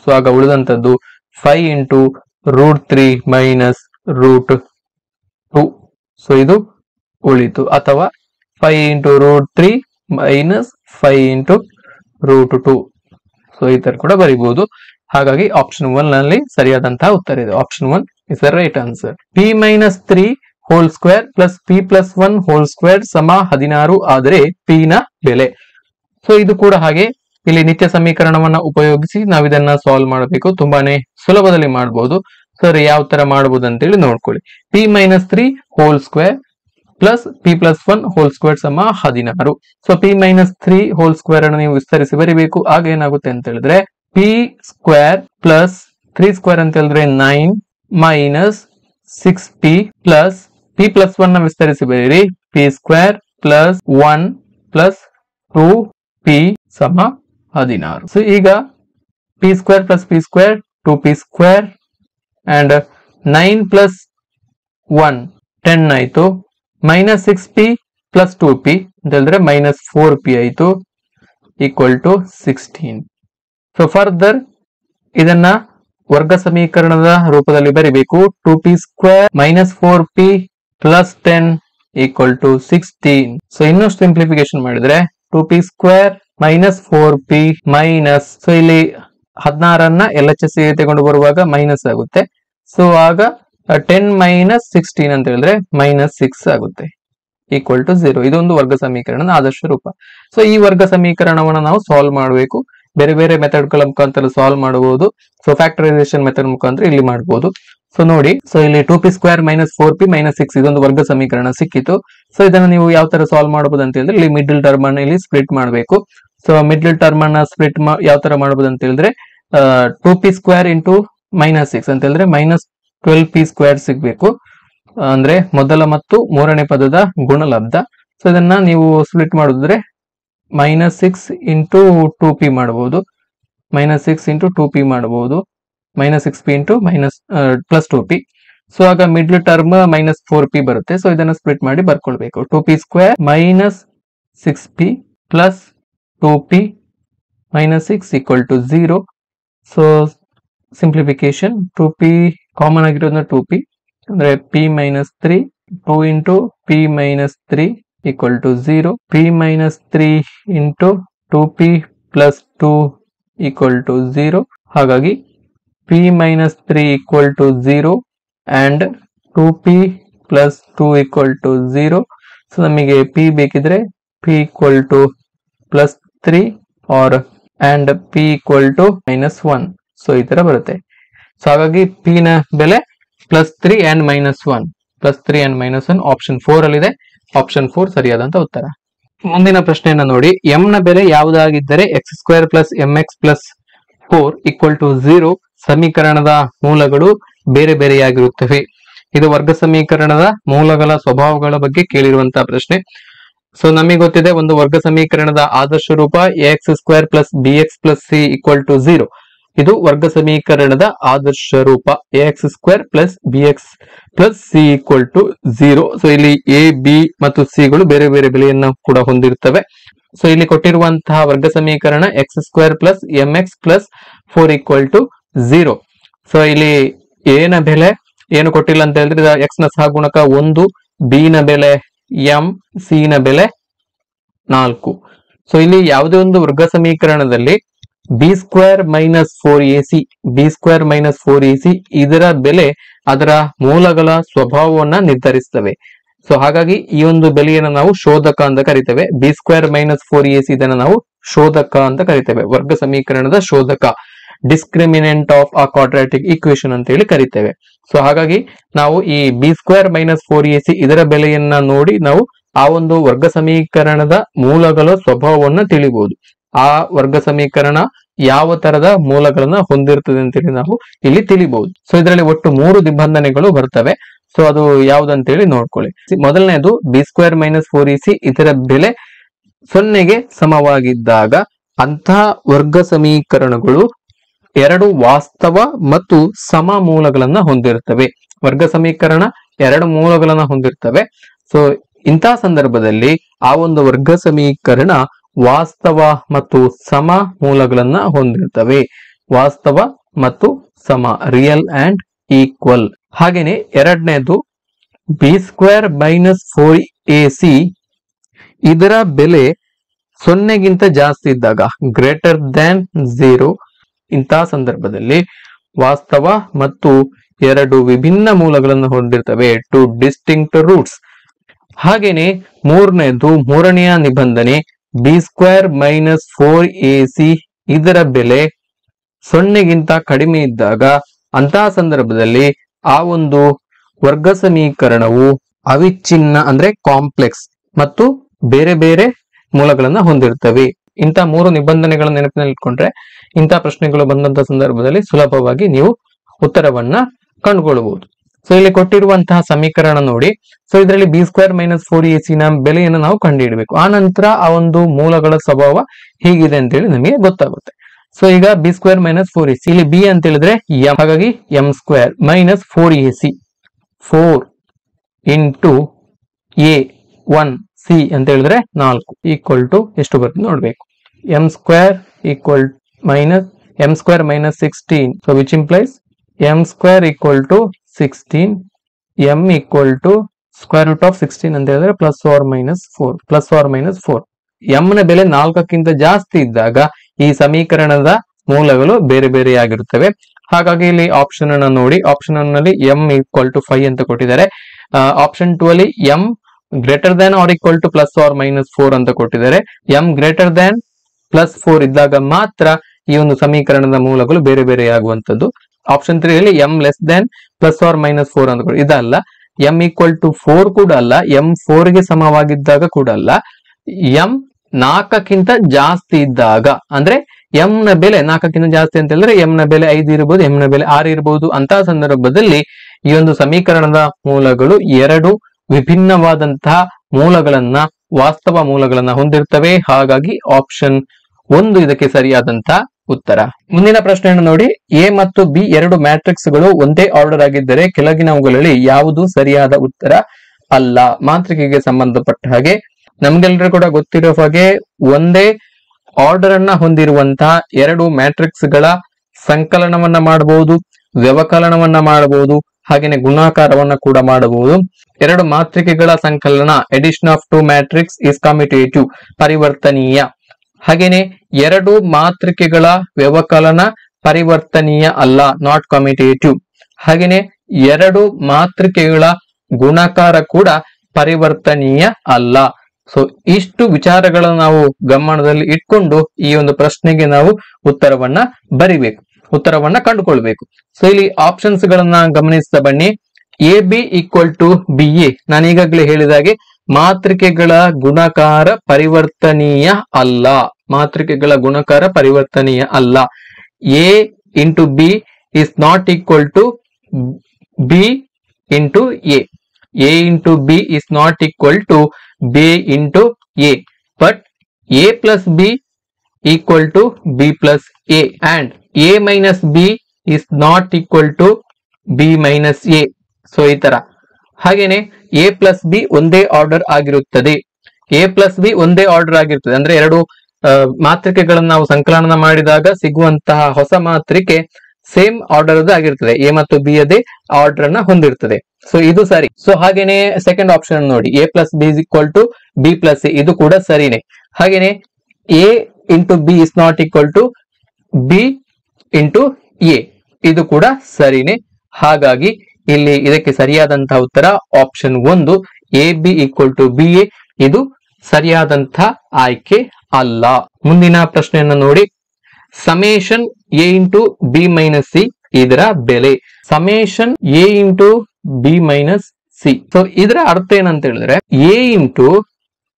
ಸೊ ಆಗ ಉಳಿದಂತದ್ದು 5 × √3 - √2. ಸೊ ಇದು ಉಳಿತು. ಅಥವಾ 5 × √3 - 5 × √2. ಸೊ ಈ ತರ ಕೂಡ ಬರೀಬಹುದು. ಹಾಗಾಗಿ ಆಪ್ಷನ್ 1 ನಲ್ಲಿ ಸರಿಯಾದಂತಹ ಉತ್ತರ ಇದೆ. Option 1 is the right answer. p - 3 whole square plus p + 1 whole square ಸಮ 16 ಆದರೆ p ನ ಬೆಲೆ. ಸೊ ಇದು ಕೂಡ ಹಾಗೆ ಇಲ್ಲಿ ನಿತ್ಯ ಸಮೀಕರಣವನ್ನ ಉಪಯೋಗಿಸಿ ನಾವು ಇದನ್ನ ಸಾಲ್ವ್ ಮಾಡಬೇಕು. ತುಂಬಾನೇ ಸುಲಭದಲ್ಲಿ ಮಾಡಬಹುದು. ಸರಿ, ಯಾವ ತರ ಮಾಡಬಹುದು ಅಂತೇಳಿ ನೋಡ್ಕೊಳ್ಳಿ. p - 3 whole square plus p + 1 whole square ಸಮ 16. ಸೊ p - 3 ಹೋಲ್ ಸ್ಕ್ವೇರ್ ಅನ್ನು ನೀವು ವಿಸ್ತರಿಸಿ ಬರಿಬೇಕು. ಆಗ ಏನಾಗುತ್ತೆ ಅಂತ ಹೇಳಿದ್ರೆ p² ಪ್ಲಸ್ 3 ಸ್ಕ್ವೇರ್ ಅಂತ ಹೇಳಿದ್ರೆ 9 ಮೈನಸ್ 6p ಪ್ಲಸ್ p + 1 ನ ವಿಸ್ತರಿಸಿ ಬರೀರಿ. p² ಪ್ಲಸ್ 1 ಪ್ಲಸ್ 2p ಸಮ 16. ಸೊ ಈಗ p² plus p² 2p² and 9 plus 1 10 ಆಯ್ತು. ಮೈನಸ್ 6p ಪ್ಲಸ್ 2p ಅಂತ ಹೇಳಿದ್ರೆ -4p ಆಯ್ತು, ಈಕ್ವಲ್ ಟು 16. ಸೊ ಫರ್ದರ್ ಇದನ್ನ ವರ್ಗ ಸಮೀಕರಣದ ರೂಪದಲ್ಲಿ ಬರಿಬೇಕು. 2p² - 4p plus 10 equal to 16. So ಇನ್ನಷ್ಟು ಸಿಂಪ್ಲಿಫಿಕೇಶನ್ ಮಾಡಿದ್ರೆ 2p² - 4p ಮೈನಸ್, ಸೊ ಇಲ್ಲಿ 16 LHS ತೆಗೊಂಡು ಬರುವಾಗ ಮೈನಸ್ ಆಗುತ್ತೆ. ಸೊ ಆಗ 10 - 16 ಅಂತ ಹೇಳಿದ್ರೆ -6 ಆಗುತ್ತೆ, ಈಕ್ವಲ್ ಟು 0. ಇದೊಂದು ವರ್ಗ ಸಮೀಕರಣದ ಆದರ್ಶ ರೂಪ. ಸೊ ಈ ವರ್ಗ ಸಮೀಕರಣವನ್ನು ನಾವು ಸಾಲ್ವ್ ಮಾಡಬೇಕು. ಬೇರೆ ಬೇರೆ ಮೆಥಡ್ ಗಳ ಮುಖಾಂತರ ಸಾಲ್ವ್ ಮಾಡಬಹುದು. ಸೊ ಫ್ಯಾಕ್ಟರೈಸೇಷನ್ ಮೆಥಡ್ ಮುಖಾಂತರ ಇಲ್ಲಿ ಮಾಡಬಹುದು. ಸೊ ನೋಡಿ, ಸೊ ಇಲ್ಲಿ 2p² - 4p - 6 ಇದೊಂದು ವರ್ಗ ಸಮೀಕರಣ ಸಿಕ್ಕಿತು. ಸೊ ಇದನ್ನು ನೀವು ಯಾವ ತರ ಸಾಲ್ವ್ ಮಾಡಬಹುದು ಅಂತ ಹೇಳಿದ್ರೆ, ಇಲ್ಲಿ ಮಿಡ್ಲ್ ಟರ್ಮ್ ಅನ್ನು ಇಲ್ಲಿ ಸ್ಪ್ಲಿಟ್ ಮಾಡಬೇಕು. ಸೊ ಮಿಡ್ಲ್ ಟರ್ಮ್ ಅನ್ನ ಸ್ಪ್ಲಿಟ್ ಯಾವ ತರ ಮಾಡಬಹುದು ಅಂತ ಹೇಳಿದ್ರೆ 2p² ಇಂಟು -6 ಅಂತ ಹೇಳಿದ್ರೆ -12p² ಸಿಗ್ಬೇಕು. ಅಂದ್ರೆ ಮೊದಲ ಮತ್ತು ಮೂರನೇ ಪದದ ಗುಣಲಬ್ಧ. ಸೊ ಇದನ್ನ ನೀವು ಸ್ಪ್ಲಿಟ್ ಮಾಡಿದ್ರೆ -6 ಇಂಟು 2p ಮಾಡಬಹುದು, -6 ಇಂಟು 2p ಮಾಡಬಹುದು, -6p into plus 2p. So ಆಗ ಮಿಡ್ಲ್ ಟರ್ಮ್ -4p ಬರುತ್ತೆ. ಸೊ ಇದನ್ನ ಸ್ಪ್ಲಿಟ್ ಮಾಡಿ ಬರ್ಕೊಳ್ಬೇಕು. 2p² - 6p plus 2p -6 equal to 0. So simplification 2p common ಆಗಿರೋದ್ರಿಂದ 2p ಅಂದ್ರೆ p - 3 2 into p - 3 equal to 0. p - 3 into 2p plus 2 equal to 0. ಹಾಗಾಗಿ p - 3 equal to 0 and 2p plus 2 equal to 0. So ನಮಗೆ P ಬೇಕಿದ್ರೆ P equal to +3 or and P equal to -1. So ಈ ತರ ಬರುತ್ತೆ. So ಹಾಗಾಗಿ P ನ ಬೆಲೆ +3 and -1, +3 and -1 option 4 ಅಲ್ಲಿದೆ. ಆಪ್ಷನ್ 4 ಸರಿಯಾದಂತ ಉತ್ತರ. ಮುಂದಿನ ಪ್ರಶ್ನೆಯನ್ನ ನೋಡಿ. ಎಂ ನ ಬೆಲೆ ಯಾವುದಾಗಿದ್ದರೆ x² + mx + 4 = 0 ಸಮೀಕರಣದ ಮೂಲಗಳು ಬೇರೆ ಬೇರೆಯಾಗಿರುತ್ತವೆ. ಇದು ವರ್ಗ ಸಮೀಕರಣದ ಮೂಲಗಳ ಸ್ವಭಾವಗಳ ಬಗ್ಗೆ ಕೇಳಿರುವಂತಹ ಪ್ರಶ್ನೆ. ಸೊ ನಮಗೆ ಗೊತ್ತಿದೆ ಒಂದು ವರ್ಗ ಸಮೀಕರಣದ ಆದರ್ಶ ರೂಪ ax² + bx + c = 0. ಇದು ವರ್ಗ ಸಮೀಕರಣದ ಆದರ್ಶ ರೂಪ ax² + bx + c = 0. ಸೊ ಇಲ್ಲಿ a b ಮತ್ತು c ಗಳು ಬೇರೆ ಬೇರೆ ಬೆಲೆಯನ್ನು ಕೂಡ ಹೊಂದಿರುತ್ತವೆ. ಸೊ ಇಲ್ಲಿ ಕೊಟ್ಟಿರುವಂತಹ ವರ್ಗ ಸಮೀಕರಣ x² + mx + 4 = 0. ಸೊ ಇಲ್ಲಿ a ನ ಬೆಲೆ ಏನು ಕೊಟ್ಟಿಲ್ಲ ಅಂತ ಹೇಳಿದ್ರೆ x ನ ಸಹಗುಣಕ 1, b ನ ಬೆಲೆ m, c ನ ಬೆಲೆ 4. ಸೊ ಇಲ್ಲಿ ಯಾವುದೇ ಒಂದು ವರ್ಗ ಸಮೀಕರಣದಲ್ಲಿ b² - 4ac ಇದರ ಬೆಲೆ ಅದರ ಮೂಲಗಳ ಸ್ವಭಾವವನ್ನ ನಿರ್ಧರಿಸ್ತವೆ. ಸೊ ಹಾಗಾಗಿ ಈ ಒಂದು ಬೆಲೆಯನ್ನು ನಾವು ಶೋಧಕ ಅಂತ ಕರಿತೇವೆ. b² - 4ac ಇದನ್ನ ನಾವು ಶೋಧಕ ಅಂತ ಕರಿತೇವೆ, ವರ್ಗ ಸಮೀಕರಣದ ಶೋಧಕ, discriminant of a quadratic equation ಅಂತ ಹೇಳಿ ಕರಿತೇವೆ. ಸೊ ಹಾಗಾಗಿ ನಾವು ಈ b² - 4ac ಇದರ ಬೆಲೆಯನ್ನ ನೋಡಿ ನಾವು ಆ ಒಂದು ವರ್ಗ ಸಮೀಕರಣದ ಮೂಲಗಳ ಸ್ವಭಾವವನ್ನ ತಿಳಿಬಹುದು. ಆ ವರ್ಗ ಸಮೀಕರಣ ಯಾವ ತರದ ಮೂಲಗಳನ್ನ ಹೊಂದಿರ್ತದೆ ಅಂತೇಳಿ ನಾವು ಇಲ್ಲಿ ತಿಳಿಬಹುದು. ಸೊ ಇದರಲ್ಲಿ ಒಟ್ಟು 3 ನಿಬಂಧನೆಗಳು ಬರ್ತವೆ. ಸೊ ಅದು ಯಾವ್ದಂತೇಳಿ ನೋಡ್ಕೊಳ್ಳಿ. ಮೊದಲನೇದು b² - 4ac ಇದರ ಬೆಲೆ 0ಗೆ ಸಮವಾಗಿದ್ದಾಗ ಅಂತಹ ವರ್ಗ ಸಮೀಕರಣಗಳು 2 ವಾಸ್ತವ ಮತ್ತು ಸಮ ಮೂಲಗಳನ್ನ ಹೊಂದಿರುತ್ತವೆ. ವರ್ಗ ಸಮೀಕರಣ 2 ಮೂಲಗಳನ್ನ ಹೊಂದಿರ್ತವೆ. ಸೊ ಇಂತಹ ಸಂದರ್ಭದಲ್ಲಿ ಆ ಒಂದು ವರ್ಗ ಸಮೀಕರಣ ವಾಸ್ತವ ಮತ್ತು ಸಮ ಮೂಲಗಳನ್ನ ಹೊಂದಿರ್ತವೆ. ವಾಸ್ತವ ಮತ್ತು ಸಮ, ರಿಯಲ್ ಅಂಡ್ ಈಕ್ವಲ್. ಹಾಗೇನೆ ಎರಡನೇದು b² - 4ac ಇದರ ಬೆಲೆ 0ಗಿಂತ ಜಾಸ್ತಿ ಇದ್ದಾಗ, ಗ್ರೇಟರ್ ದ್ಯಾನ್ 0, ಇಂತಹ ಸಂದರ್ಭದಲ್ಲಿ ವಾಸ್ತವ ಮತ್ತು 2 ವಿಭಿನ್ನ ಮೂಲಗಳನ್ನು ಹೊಂದಿರ್ತವೆ, 2 ಡಿಸ್ಟಿಂಕ್ಟ್ ರೂಟ್ಸ್. ಹಾಗೇನೆ ಮೂರನೆಯ ನಿಬಂಧನೆ b² - 4ac ಇದರ ಬೆಲೆ 0ಗಿಂತ ಕಡಿಮೆ ಇದ್ದಾಗ ಅಂತಹ ಸಂದರ್ಭದಲ್ಲಿ ಆ ಒಂದು ವರ್ಗ ಸಮೀಕರಣವು ಅವಿಚ್ಛಿನ್ನ ಅಂದ್ರೆ ಕಾಂಪ್ಲೆಕ್ಸ್ ಮತ್ತು ಬೇರೆ ಬೇರೆ ಮೂಲಗಳನ್ನ ಹೊಂದಿರ್ತವೆ. ಇಂಥ 3 ನಿಬಂಧನೆಗಳನ್ನ ನೆನಪಿನಲ್ಲಿ ಇಟ್ಕೊಂಡ್ರೆ ಇಂತಹ ಪ್ರಶ್ನೆಗಳು ಬಂದಂತ ಸಂದರ್ಭದಲ್ಲಿ ಸುಲಭವಾಗಿ ನೀವು ಉತ್ತರವನ್ನ ಕಂಡುಕೊಳ್ಳಬಹುದು. ಸೊ ಇಲ್ಲಿ ಕೊಟ್ಟಿರುವಂತಹ ಸಮೀಕರಣ ನೋಡಿ. ಸೊ ಇದರಲ್ಲಿ b² - 4ac ನ ಬೆಲೆಯನ್ನು ನಾವು ಕಂಡುಹಿಡಬೇಕು. ಆ ನಂತರ ಆ ಒಂದು ಮೂಲಗಳ ಸ್ವಭಾವ ಹೀಗಿದೆ ಅಂತ ಹೇಳಿ ನಮಗೆ ಗೊತ್ತಾಗುತ್ತೆ. ಸೊ ಈಗ b² - 4ac ಇಲ್ಲಿ b ಅಂತ ಹೇಳಿದ್ರೆ m, ಹಾಗಾಗಿ m² - 4ac 4 into a 1 c ಅಂತ ಹೇಳಿದ್ರೆ 4 ಈಕ್ವಲ್ ಟು ಎಷ್ಟು ಬರುತ್ತೆ ನೋಡ್ಬೇಕು. m² - 16, so which implies m² = 16, m = √16 ಅಂತ ಹೇಳಿದ್ರೆ +or -4. m ನ ಬೆಲೆ 4ಕ್ಕಿಂತ ಜಾಸ್ತಿ ಇದ್ದಾಗ ಈ ಸಮೀಕರಣದ ಮೂಲಗಳು ಬೇರೆ ಬೇರೆಯಾಗಿರುತ್ತವೆ. ಹಾಗಾಗಿ ಇಲ್ಲಿ ಆಪ್ಷನ್ ಅನ್ನು ನೋಡಿ. ಆಪ್ಷನ್ ನಲ್ಲಿ m = 5 ಅಂತ ಕೊಟ್ಟಿದ್ದಾರೆ. ಆಪ್ಷನ್ 2 ಅಲ್ಲಿ m greater than or equal to +or -4 ಅಂತ ಕೊಟ್ಟಿದ್ದಾರೆ. m ಗ್ರೇಟರ್ ದ್ಯಾನ್ +4 ಇದ್ದಾಗ ಮಾತ್ರ ಈ ಒಂದು ಸಮೀಕರಣದ ಮೂಲಗಳು ಬೇರೆ ಬೇರೆ ಆಗುವಂತದ್ದು. ಆಪ್ಷನ್ 3 ಅಲ್ಲಿ m ಲೆಸ್ ದ್ಯಾನ್ +or -4 ಅಂತ ಕೊಡಿ. ಇದಲ್ಲ, m = 4 ಕೂಡ ಅಲ್ಲ, m 4ಗೆ ಸಮವಾಗಿದ್ದಾಗ ಕೂಡ ಅಲ್ಲ, m 4ಕ್ಕಿಂತ ಜಾಸ್ತಿ ಇದ್ದಾಗ, ಅಂದ್ರೆ m ನ ಬೆಲೆ 4ಕ್ಕಿಂತ ಜಾಸ್ತಿ ಅಂತ ಹೇಳಿದ್ರೆ m ನ ಬೆಲೆ 5 ಇರಬಹುದು, m ನ ಬೆಲೆ 6 ಇರಬಹುದು. ಅಂತಹ ಸಂದರ್ಭದಲ್ಲಿ ಈ ಒಂದು ಸಮೀಕರಣದ ಮೂಲಗಳು 2 ವಿಭಿನ್ನವಾದಂತಹ ಮೂಲಗಳನ್ನ, ವಾಸ್ತವ ಮೂಲಗಳನ್ನ ಹೊಂದಿರ್ತವೆ. ಹಾಗಾಗಿ ಆಪ್ಷನ್ 1 ಇದಕ್ಕೆ ಸರಿಯಾದಂತಹ ಉತ್ತರ. ಮುಂದಿನ ಪ್ರಶ್ನೆಯನ್ನು ನೋಡಿ. ಎ ಮತ್ತು ಬಿ 2 ಮ್ಯಾಟ್ರಿಕ್ಸ್ ಗಳು ಒಂದೇ ಆರ್ಡರ್ ಆಗಿದ್ದರೆ ಕೆಳಗಿನವುಗಳಲ್ಲಿ ಯಾವುದು ಸರಿಯಾದ ಉತ್ತರ ಅಲ್ಲ? ಮಾತ್ರಿಕೆಗೆ ಸಂಬಂಧಪಟ್ಟ ಹಾಗೆ ನಮ್ಗೆಲ್ಲರೂ ಕೂಡ ಗೊತ್ತಿರೋ ಹಾಗೆ ಒಂದೇ ಆರ್ಡರ್ ಅನ್ನ ಹೊಂದಿರುವಂತಹ 2 ಮ್ಯಾಟ್ರಿಕ್ಸ್ ಗಳ ಸಂಕಲನವನ್ನ ಮಾಡಬಹುದು, ವ್ಯವಕಲನವನ್ನ ಮಾಡಬಹುದು, ಹಾಗೇನೆ ಗುಣಾಕಾರವನ್ನ ಕೂಡ ಮಾಡಬಹುದು. 2 ಮಾತ್ರಿಕೆಗಳ ಸಂಕಲನ addition of 2 matrix is commutative, ಪರಿವರ್ತನೀಯ. ಹಾಗೇನೆ 2 ಮಾತ್ರಿಕೆಗಳ ವ್ಯವಕಲನ ಪರಿವರ್ತನೀಯ ಅಲ್ಲ, ನಾಟ್ ಕಮ್ಯುಟೇಟಿವ್. ಹಾಗೇನೆ 2 ಮಾತ್ರಿಕೆಗಳ ಗುಣಾಕಾರ ಕೂಡ ಪರಿವರ್ತನೀಯ ಅಲ್ಲ. ಸೊ ಇಷ್ಟು ವಿಚಾರಗಳನ್ನು ನಾವು ಗಮನದಲ್ಲಿ ಇಟ್ಕೊಂಡು ಈ ಒಂದು ಪ್ರಶ್ನೆಗೆ ನಾವು ಉತ್ತರವನ್ನ ಬರಿಬೇಕು, ಉತ್ತರವನ್ನ ಕಂಡುಕೊಳ್ಬೇಕು. ಸೊ ಇಲ್ಲಿ ಆಪ್ಷನ್ಸ್ ಗಳನ್ನ ಗಮನಿಸ್ತಾ ಬನ್ನಿ. A B equal to B A, ನಾನು ಈಗಾಗಲೇ ಹೇಳಿದಾಗೆ ಮಾತ್ರಿಕೆಗಳ ಗುಣಕಾರ ಪರಿವರ್ತನೀಯ ಅಲ್ಲ, ಮಾತ್ರಿಕೆಗಳ ಗುಣಕಾರ ಪರಿವರ್ತನೀಯ ಅಲ್ಲ. A into B is not equal to B into A. A into B is not equal to B into A, but A plus B equal to B plus A, and A minus B is not equal to B minus A. So ಈ ತರ ಹಾಗೇನೆ A plus B ಒಂದೇ order ಆಗಿರುತ್ತದೆ. A plus B ಒಂದೇ order ಆಗಿರುತ್ತದೆ ಅಂದ್ರೆ ಎರಡು ಮಾತ್ರಿಕೆಗಳನ್ನು ನಾವು ಸಂಕಲನ ಮಾಡಿದಾಗ ಸಿಗುವಂತಹ ಹೊಸ ಮಾತ್ರಿಕೆ ಸೇಮ್ ಆರ್ಡರ್ ಆಗಿರ್ತದೆ. ಎ ಮತ್ತು ಬಿ ಅದೇ ಆರ್ಡರ್ ಅನ್ನ ಹೊಂದಿರ್ತದೆ. ಸೊ ಇದು ಸರಿ. ಸೊ ಹಾಗೇನೆ ಸೆಕೆಂಡ್ ಆಪ್ಷನ್ ನೋಡಿ, A plus B is equal to B plus A, ಇದು ಕೂಡ ಸರಿನೇ. ಹಾಗೇನೆ A into B is not equal to B into A, ಇದು ಕೂಡ ಸರಿನೇ. ಹಾಗಾಗಿ ಇಲ್ಲಿ ಇದಕ್ಕೆ ಸರಿಯಾದಂತಹ ಉತ್ತರ option 1, A B equal to B A, ಇದು ಸರಿಯಾದಂತಹ ಆಯ್ಕೆ ಅಲ್ಲ. ಮುಂದಿನ ಪ್ರಶ್ನೆಯನ್ನು ನೋಡಿ, summation A into B minus C ಇದರ ಬೆಲೆ. Summation A into B minus C, so ಇದರ ಅರ್ಥ ಏನಂತ ಹೇಳಿದ್ರೆ A into